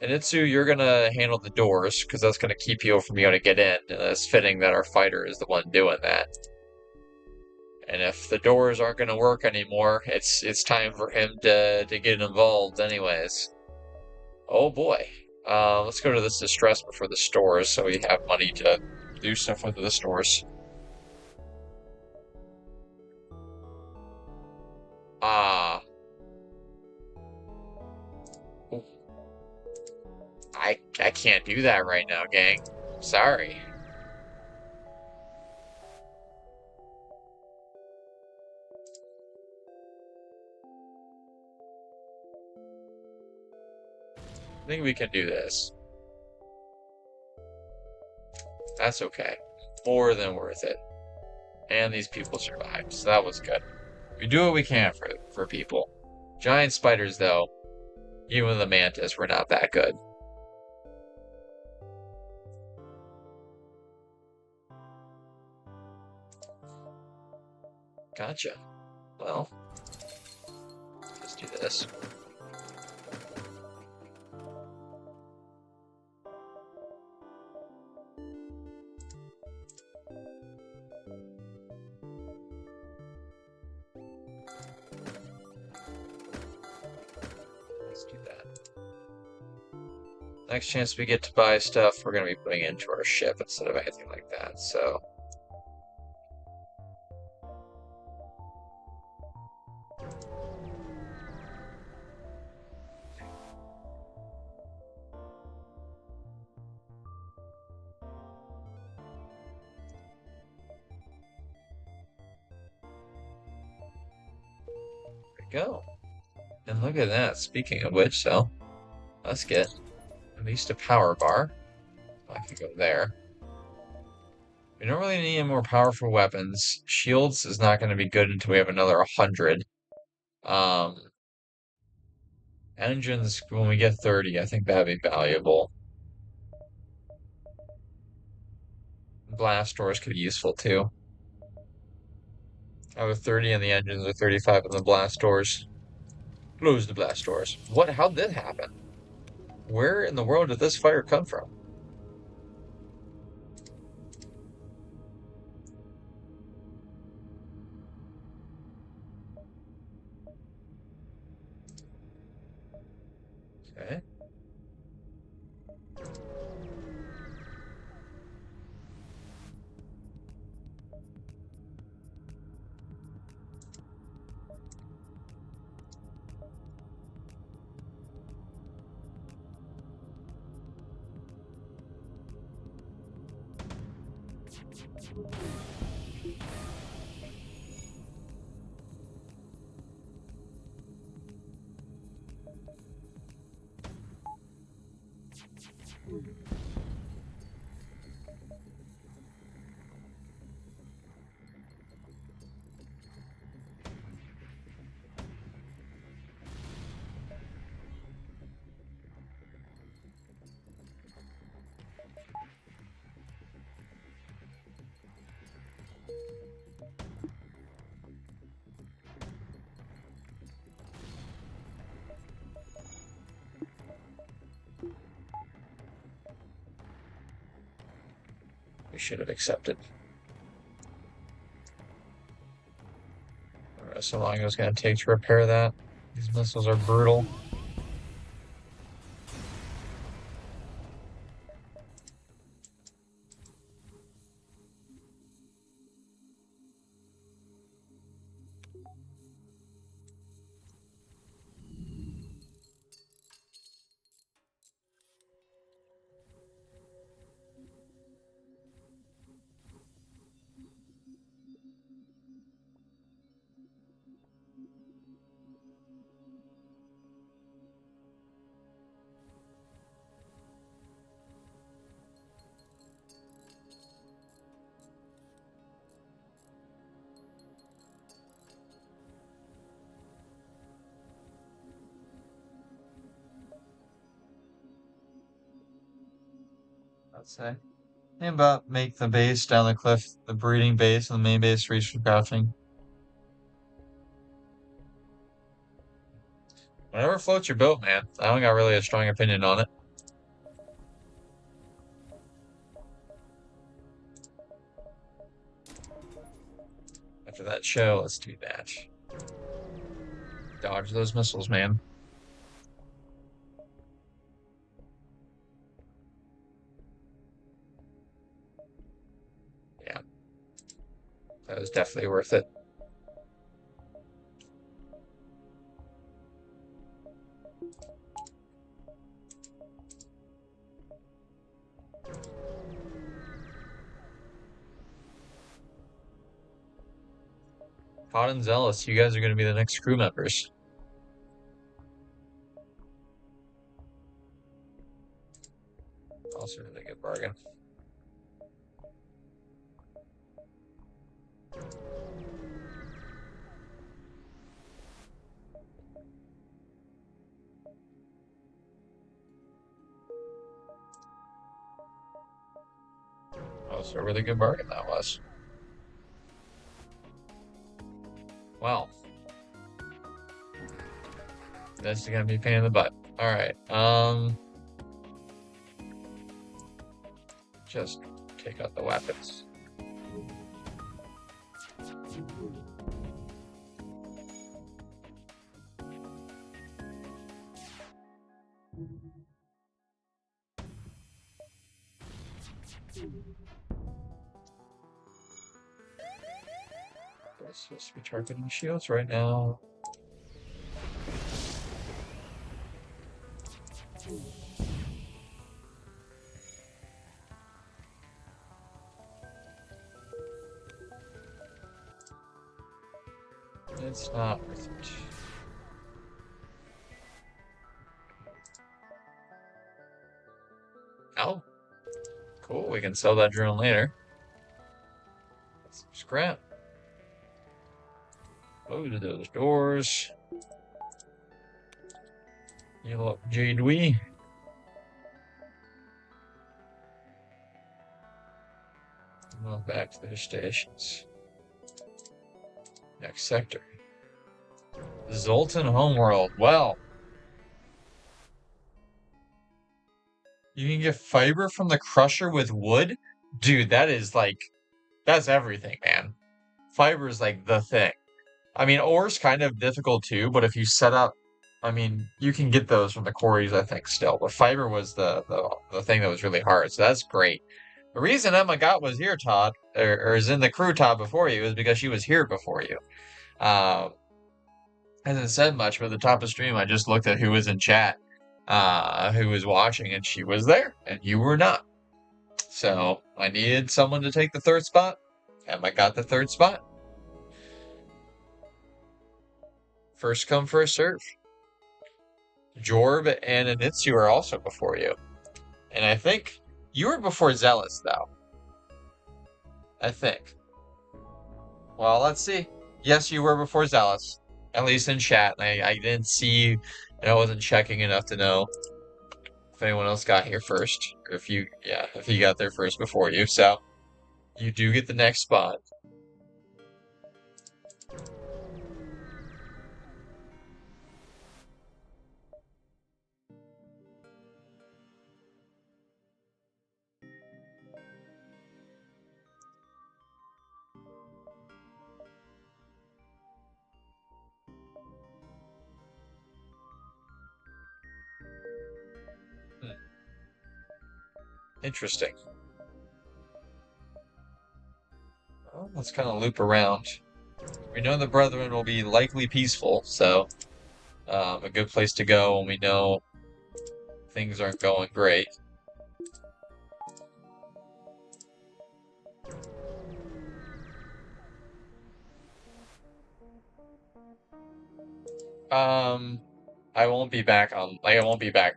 And Itsu, you're gonna handle the doors, because that's gonna keep you from being able to get in. And it's fitting that our fighter is the one doing that. And if the doors aren't gonna work anymore, it's time for him to get involved anyways. Oh boy. Let's go to this distress before the stores so we have money to do stuff with the stores. Ah. I can't do that right now, gang. Sorry. I think we can do this. That's okay. More than worth it. And these people survived, so that was good. We do what we can for people. Giant spiders, though, even the mantis, were not that good. Gotcha. Well, let's do this. Let's do that. Next chance we get to buy stuff, we're going to be putting it into our ship instead of anything like that, so... Go. And look at that. Speaking of which, so let's get at least a power bar. I can go there. We don't really need any more powerful weapons. Shields is not going to be good until we have another 100. Engines, when we get 30, I think that'd be valuable. Blast doors could be useful too. I have a 30 in the engines, a 35 in the blast doors. Close the blast doors. What? How'd this happen? Where in the world did this fire come from? Okay. We should have accepted. I don't know so long it was going to take to repair that. These missiles are brutal. I'd say. Think about make the base down the cliff, the breeding base, and the main base reach for crouching. Whatever floats your boat, man. I don't got really a strong opinion on it. After that show, let's do that. Dodge those missiles, man. Yeah. That was definitely worth it. Hot and Zealous, you guys are going to be the next crew members. Also, really good bargain. Also, a really good bargain that was. Well, this is gonna be a pain in the butt. All right. Just take out the weapons. We're supposed to be targeting shields right now. It's not worth it. Oh, cool. We can sell that drone later. Some scrap. Close those doors. Heal up Jade Wee. Move back to their stations. Next sector. Zoltan Homeworld. Well, you can get fiber from the crusher with wood? Dude, that is like, that's everything, man. Fiber is like the thing. I mean, ore's kind of difficult too, but if you set up, I mean, you can get those from the quarries, I think, still. But fiber was the thing that was really hard, so that's great. The reason Emma got was here, Todd, or is in the crew, Todd, before you, is because she was here before you. Hasn't said much, but at the top of stream, I just looked at who was in chat, who was watching, and she was there, and you were not. So I needed someone to take the third spot, Emma got the third spot. First come, first serve. Jorb and Anitsu are also before you. And I think you were before Zealous, though. I think. Well, let's see. Yes, you were before Zealous. At least in chat. I didn't see, and I wasn't checking enough to know if anyone else got here first. Or if you got there first before you. So, you do get the next spot. Interesting. Well, let's kind of loop around. We know the Brethren will be likely peaceful, so a good place to go when we know things aren't going great. I won't be back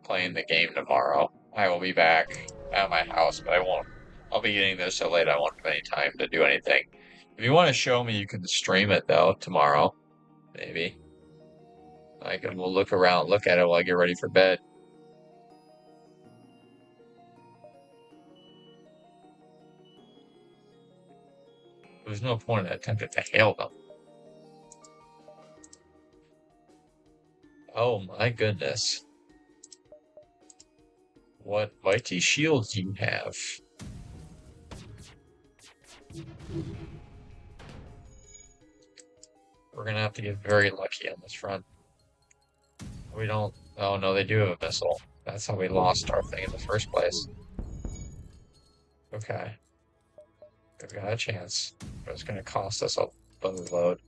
playing the game tomorrow. I will be back at my house, but I'll be getting there so late I won't have any time to do anything. If you want to show me, you can stream it though tomorrow, maybe. We'll look around, look at it while I get ready for bed. There's no point in attempting to hail them. Oh my goodness. What mighty shields you have. We're gonna have to get very lucky on this front. We don't... Oh no, they do have a missile. That's how we lost our thing in the first place. Okay. We've got a chance. But it's gonna cost us a boatload.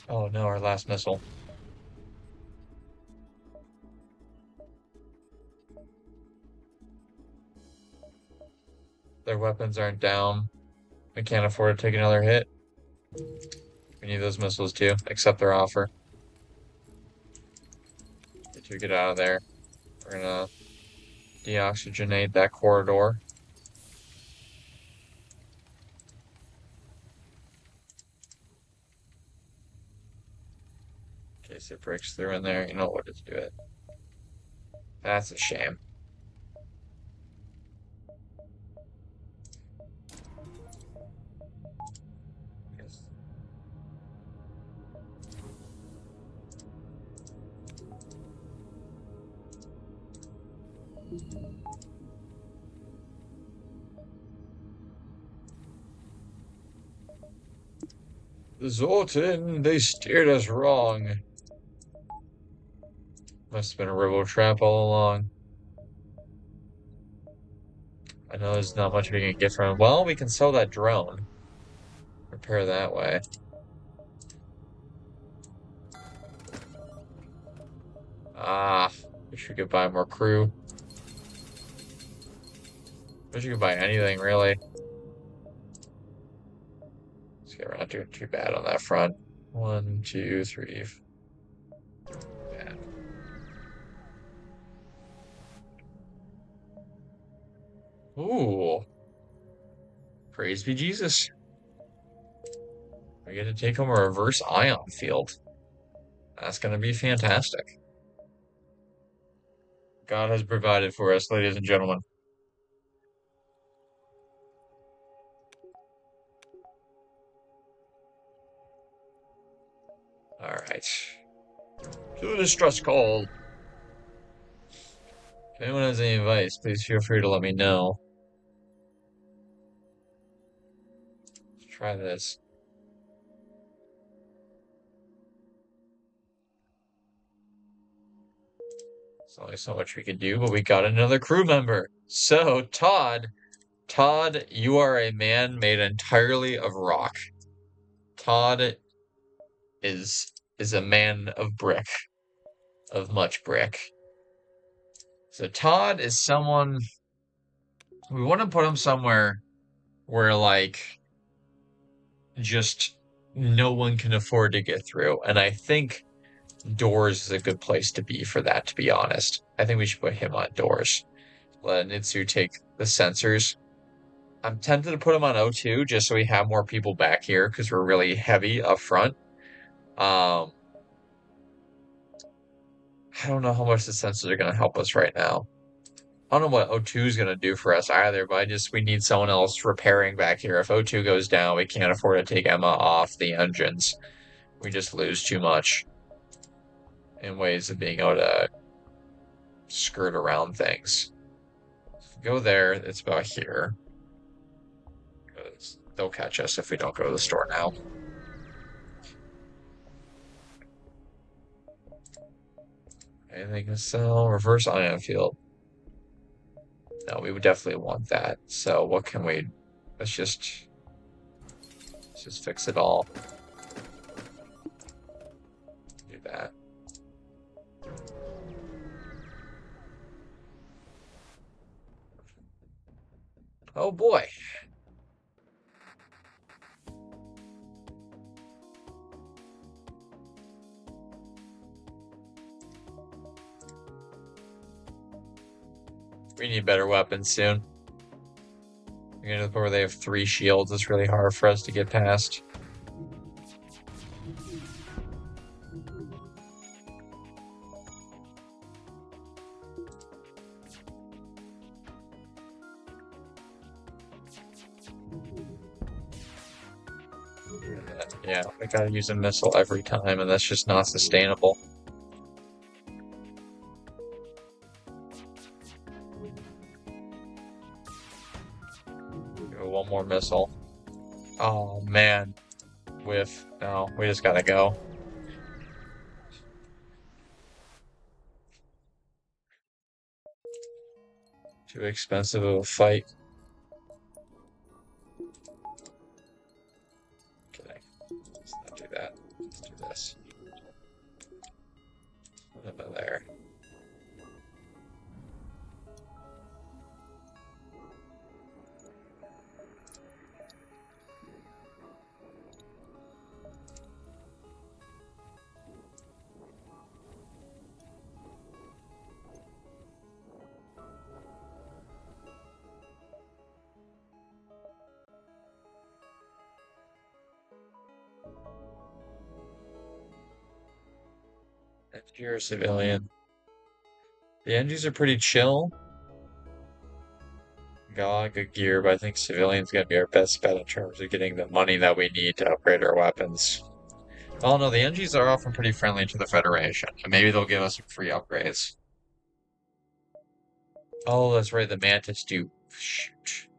Oh no, our last missile. Their weapons aren't down. We can't afford to take another hit. We need those missiles too. Accept their offer. Get out of there. We're gonna deoxygenate that corridor. In case it breaks through in there, you know what to do it. That's a shame. The Zoltan, they steered us wrong. Must have been a river trap all along. I know there's not much we can get from it. Well, we can sell that drone. Repair that way. Ah, wish we could buy more crew. Wish you could buy anything, really. We're not doing too bad on that front. 1, 2, 3. Bad. Ooh. Praise be Jesus. We get to take home a reverse ion field. That's going to be fantastic. God has provided for us, ladies and gentlemen. Alright. To the distress call. If anyone has any advice, please feel free to let me know. Let's try this. There's only so much we can do, but we got another crew member. So, Todd, you are a man made entirely of rock. Todd is a man of brick, of much brick. So Todd is someone we want to put him somewhere where like just no one can afford to get through. And I think doors is a good place to be for that, to be honest. I think we should put him on doors. Let Nitsu take the sensors. I'm tempted to put him on O2 just so we have more people back here because we're really heavy up front. I don't know how much the sensors are going to help us right now. I don't know what O2 is going to do for us either, but we need someone else repairing back here. If O2 goes down, we can't afford to take Emma off the engines. We just lose too much in ways of being able to skirt around things. Go there, it's about here. They'll catch us if we don't go to the store now. Anything to sell? Reverse ion field. No, we would definitely want that. So what can we... Let's just fix it all. Do that. Oh boy. We need better weapons soon. We're gonna the point where they have 3 shields. It's really hard for us to get past. Yeah, we gotta use a missile every time, and that's just not sustainable. One more missile. Oh man. Whiff. No, we just gotta go. Too expensive of a fight. Okay. Let's not do that. Let's do this. Put it there. You're a civilian. The NGs are pretty chill. Got a lot of good gear, but I think civilian's gonna be our best bet in terms of getting the money that we need to upgrade our weapons. Oh no, the NGs are often pretty friendly to the Federation, and maybe they'll give us some free upgrades. Oh, that's right, the Mantis do. Shoot.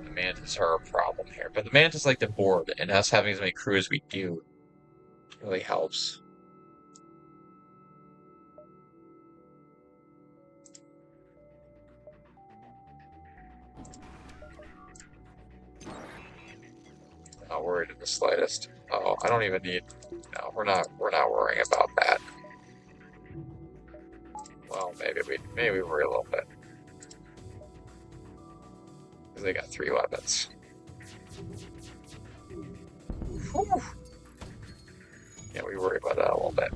The Mantis are a problem here, but the Mantis like the board, and us having as many crew as we do really helps. Not worried in the slightest. Oh, I don't even need. No, we're not worrying about that. Well, maybe we worry a little bit because they got 3 weapons. Whew. Yeah, we worry about that a little bit.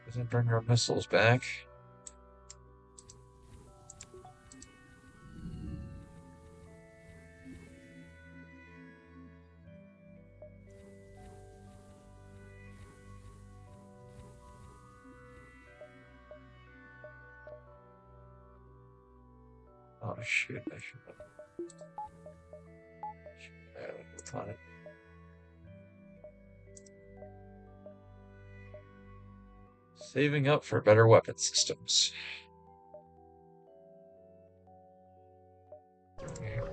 Doesn't bring our missiles back. Oh shoot, I should have on it. Saving up for better weapon systems.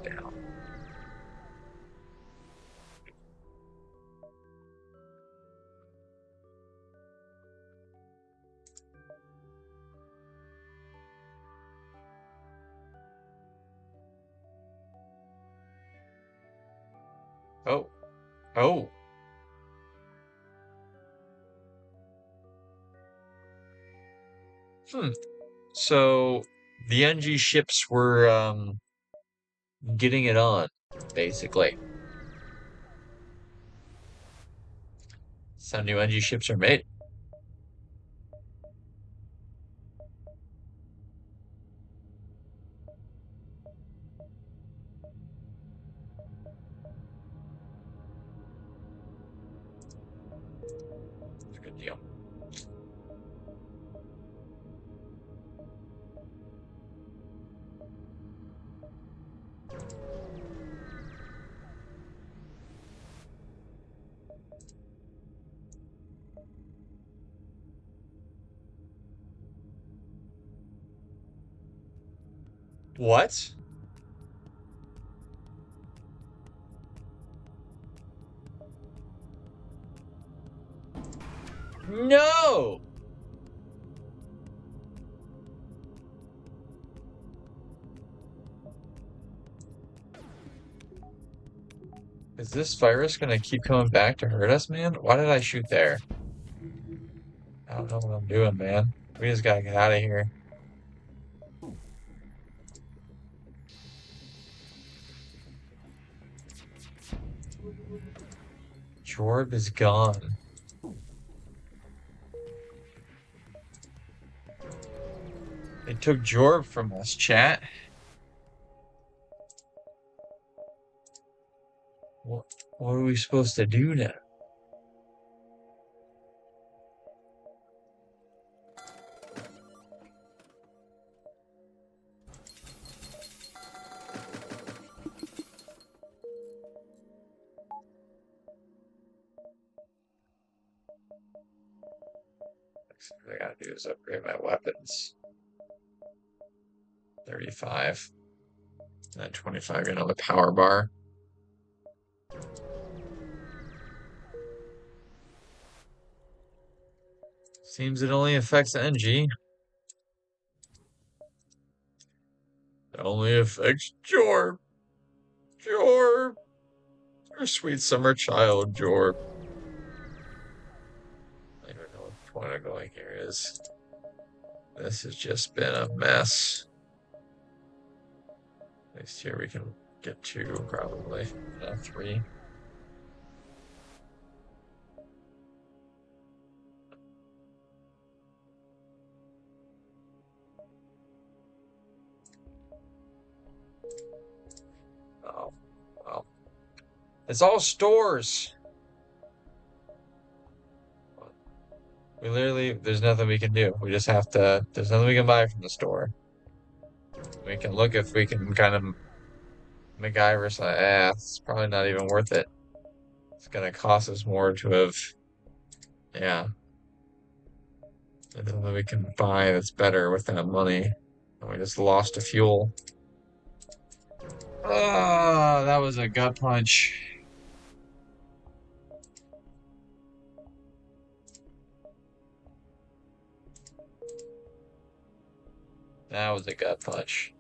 Down. Oh. Oh. So the NG ships were getting it on, basically. Some new NG ships are made. It's a good deal. What? No! Is this virus gonna keep coming back to hurt us, man? Why did I shoot there? I don't know what I'm doing, man. We just gotta get out of here. Jorb is gone. They took Jorb from us, chat. What are we supposed to do now? Next thing I gotta do is upgrade my weapons. 35. And then 25 get on the power bar. Seems it only affects NG. It only affects Jorb. Jorb. Our sweet summer child, Jorb. I don't know what the point of going here is. This has just been a mess. At least here we can get 2, probably. 3. Oh, well. It's all stores. We literally, there's nothing we can do. We just have to, there's nothing we can buy from the store. We can look if we can kind of MacGyver say, it's probably not even worth it. It's gonna cost us more to have, yeah. There's nothing we can buy that's better with that money. And we just lost a fuel. Ah, that was a gut punch. That was a gut punch.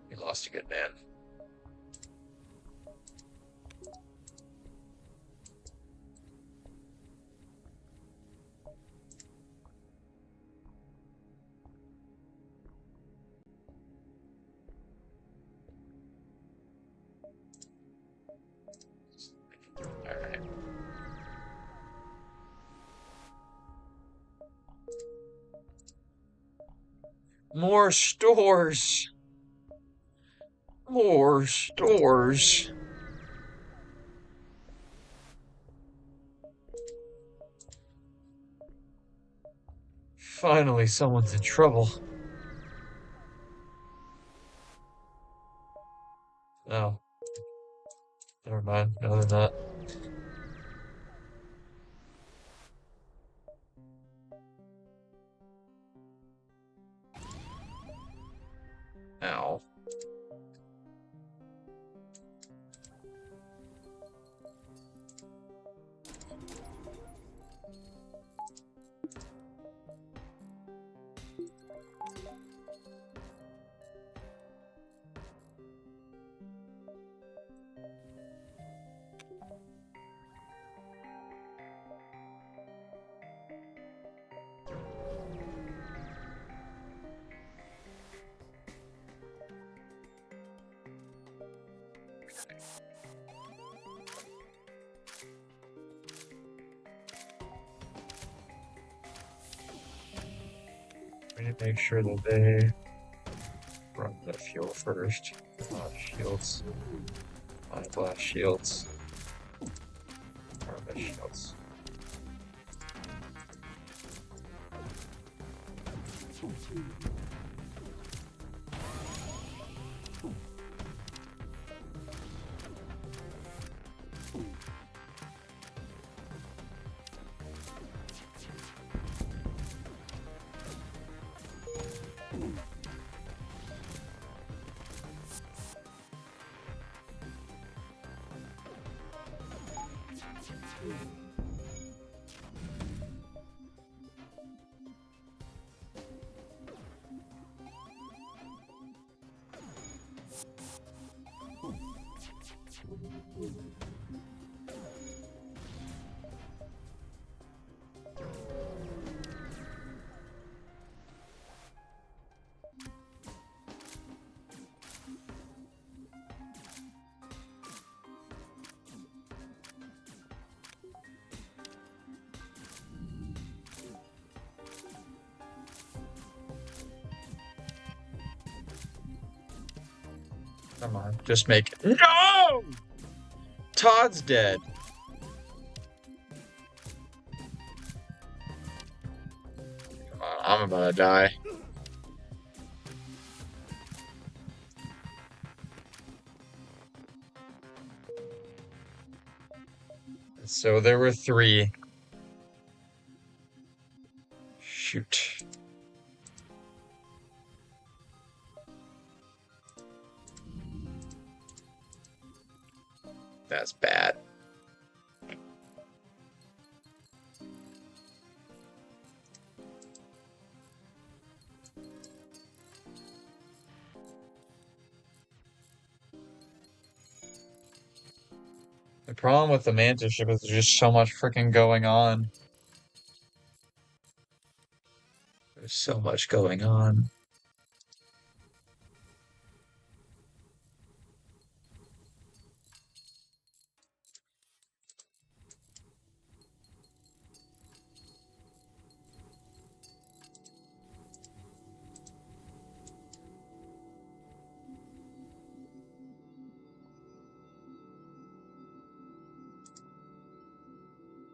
We lost a good man. Alright. More stores. More stores. Finally, someone's in trouble. Oh. Never mind. No, they're not. Ow. We need to make sure that they run the fuel first. Shields. Blast shields. Blast shields. Come on, just make it. No! Todd's dead. Come on, I'm about to die. So there were 3. Shoot. That's bad. The problem with the Manta ship is there's just so much freaking going on. There's so much going on.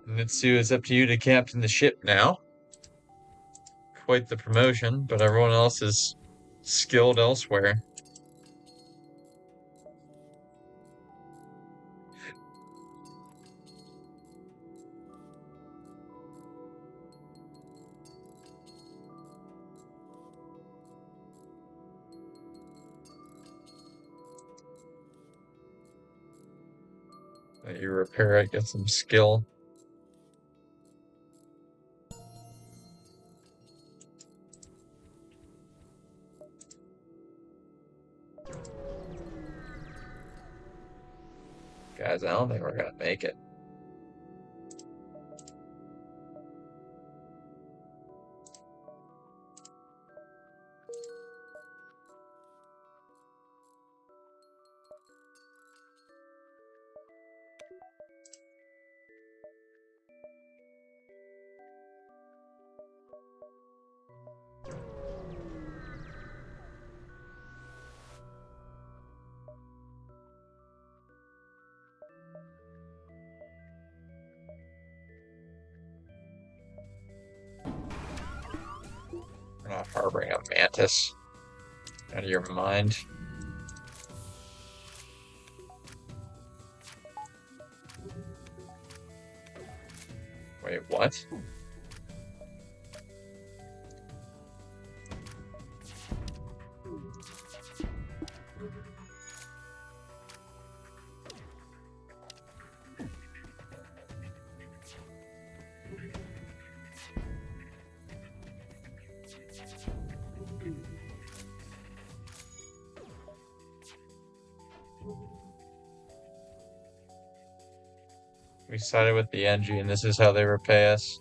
Mitsu, it's up to you to captain the ship now. Quite the promotion, but everyone else is skilled elsewhere. Let you repair it, get some skill. Guys, I don't think we're gonna make it. Harboring a mantis. Out of your mind. Wait, what? We sided with the Engie, and this is how they repay us.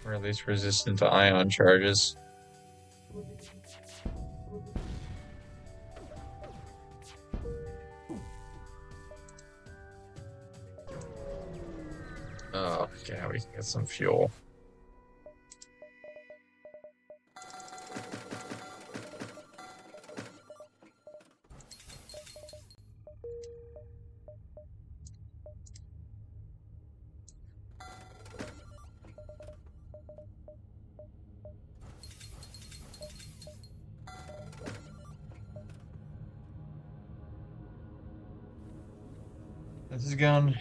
Or at least resistant to ion charges. Oh, yeah, we can get some fuel. This has gone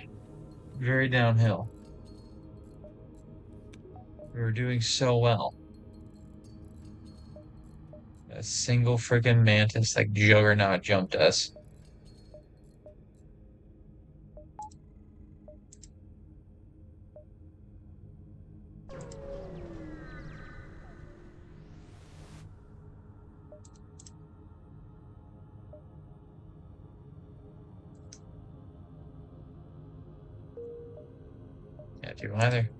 very downhill. We were doing so well. A single freaking mantis like Juggernaut jumped us. Can't do either.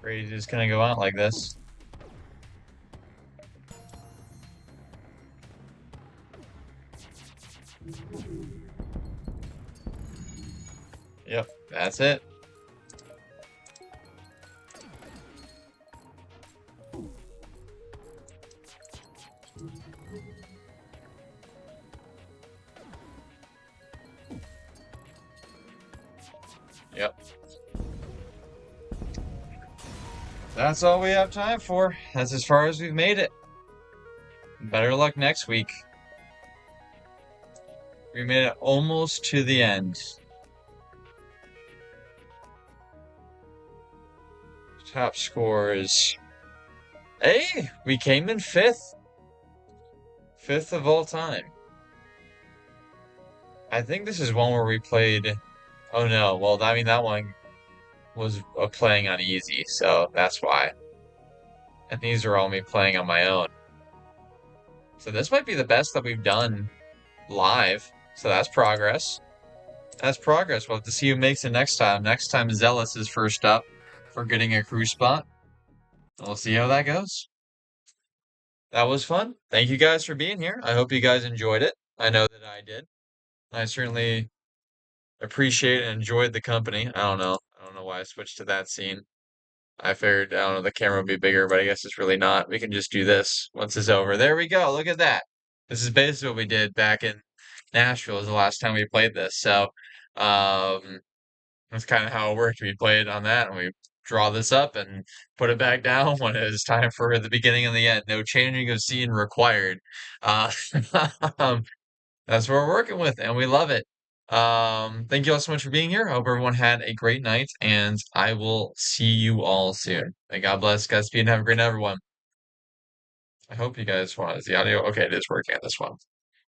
Ready to just kind of go out like this. Yep, that's it. Yep. That's all we have time for. That's as far as we've made it. Better luck next week. We made it almost to the end. Top score is... Hey, we came in 5th. 5th of all time. I think this is one where we played... Oh no, well, I mean, that one was playing on easy, so that's why. And these are all me playing on my own. So this might be the best that we've done live. So that's progress. That's progress. We'll have to see who makes it next time. Next time, Zealous is first up for getting a crew spot. We'll see how that goes. That was fun. Thank you guys for being here. I hope you guys enjoyed it. I know that I did. I certainly appreciate and enjoyed the company. I don't know. I don't know why I switched to that scene. I figured, I don't know, the camera would be bigger, but I guess it's really not. We can just do this once it's over. There we go. Look at that. This is basically what we did back in Nashville was the last time we played this. So, that's kind of how it worked. We played on that and we draw this up and put it back down when it is time for the beginning and the end. No changing of scene required. Uh, that's what we're working with, and we love it. Thank you all so much for being here. I hope everyone had a great night, and I will see you all soon. May God bless, Godspeed, and have a great night, everyone. I hope you guys want is the audio. Okay, it is working on this one.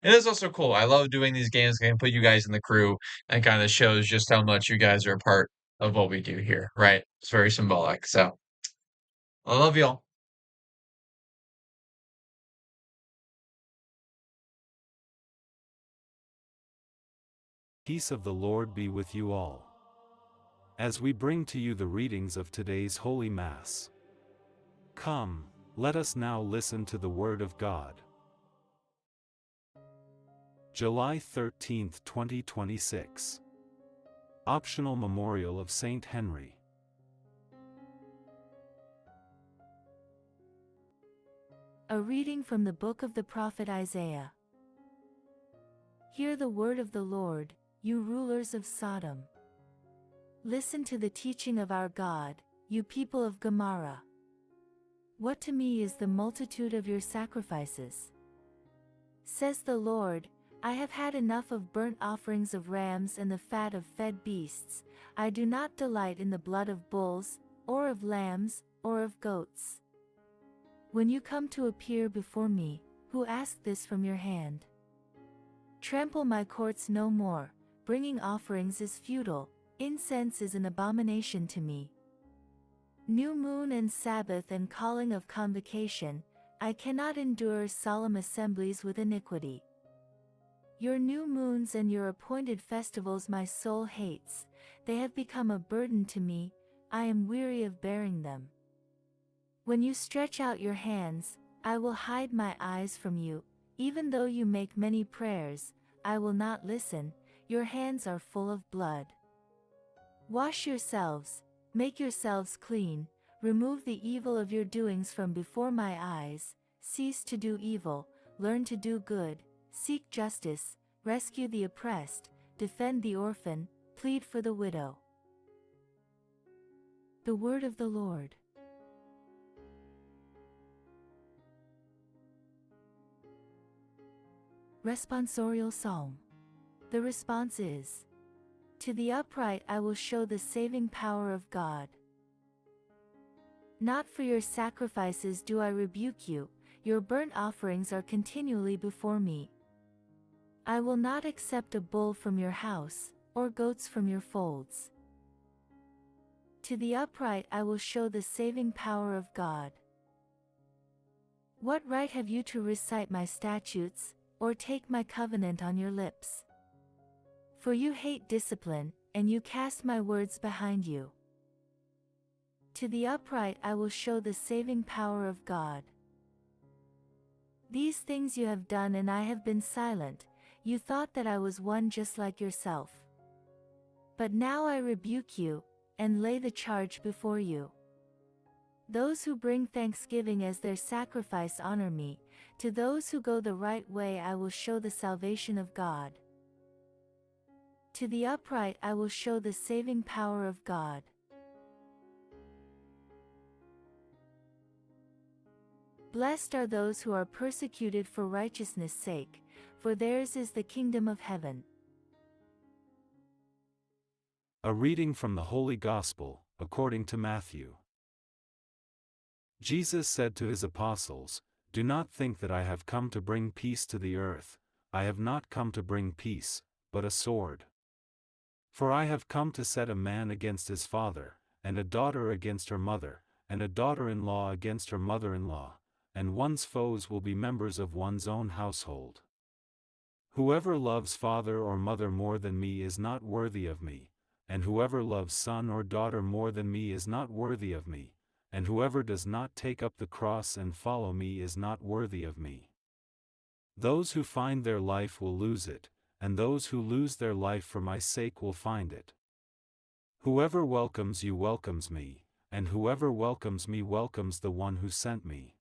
It is also cool. I love doing these games. I can put you guys in the crew and kind of shows just how much you guys are a part of what we do here, right? It's very symbolic. So I love y'all. Peace of the Lord be with you all. As we bring to you the readings of today's Holy Mass, come, let us now listen to the Word of God. July 13, 2026. Optional Memorial of Saint Henry. A reading from the book of the prophet Isaiah. Hear the word of the Lord, you rulers of Sodom. Listen to the teaching of our God, you people of Gomorrah. What to me is the multitude of your sacrifices? Says the Lord, I have had enough of burnt offerings of rams and the fat of fed beasts. I do not delight in the blood of bulls, or of lambs, or of goats. When you come to appear before me, who asked this from your hand? Trample my courts no more, bringing offerings is futile, incense is an abomination to me. New moon and Sabbath and calling of convocation, I cannot endure solemn assemblies with iniquity. Your new moons and your appointed festivals my soul hates, they have become a burden to me, I am weary of bearing them. When you stretch out your hands, I will hide my eyes from you, even though you make many prayers, I will not listen, your hands are full of blood. Wash yourselves, make yourselves clean, remove the evil of your doings from before my eyes, cease to do evil, learn to do good, seek justice, rescue the oppressed, defend the orphan, plead for the widow. The word of the Lord. Responsorial Psalm. The response is, to the upright I will show the saving power of God. Not for your sacrifices do I rebuke you, your burnt offerings are continually before me. I will not accept a bull from your house, or goats from your folds. To the upright I will show the saving power of God. What right have you to recite my statutes, or take my covenant on your lips? For you hate discipline, and you cast my words behind you. To the upright I will show the saving power of God. These things you have done and I have been silent, you thought that I was one just like yourself. But now I rebuke you, and lay the charge before you. Those who bring thanksgiving as their sacrifice honor me, to those who go the right way I will show the salvation of God. To the upright I will show the saving power of God. Blessed are those who are persecuted for righteousness' sake, for theirs is the kingdom of heaven. A reading from the Holy Gospel, according to Matthew. Jesus said to his apostles, Do not think that I have come to bring peace to the earth. I have not come to bring peace, but a sword. For I have come to set a man against his father, and a daughter against her mother, and a daughter-in-law against her mother-in-law, and one's foes will be members of one's own household. Whoever loves father or mother more than me is not worthy of me, and whoever loves son or daughter more than me is not worthy of me, and whoever does not take up the cross and follow me is not worthy of me. Those who find their life will lose it, and those who lose their life for my sake will find it. Whoever welcomes you welcomes me, and whoever welcomes me welcomes the one who sent me.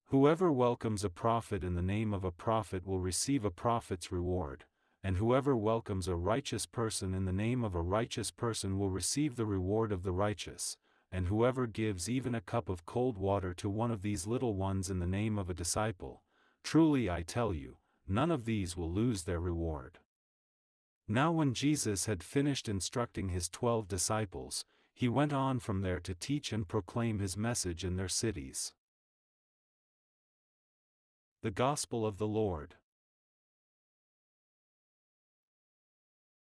Whoever welcomes a prophet in the name of a prophet will receive a prophet's reward, and whoever welcomes a righteous person in the name of a righteous person will receive the reward of the righteous. and whoever gives even a cup of cold water to one of these little ones in the name of a disciple, truly I tell you, none of these will lose their reward." Now when Jesus had finished instructing his 12 disciples, he went on from there to teach and proclaim his message in their cities. The Gospel of the Lord.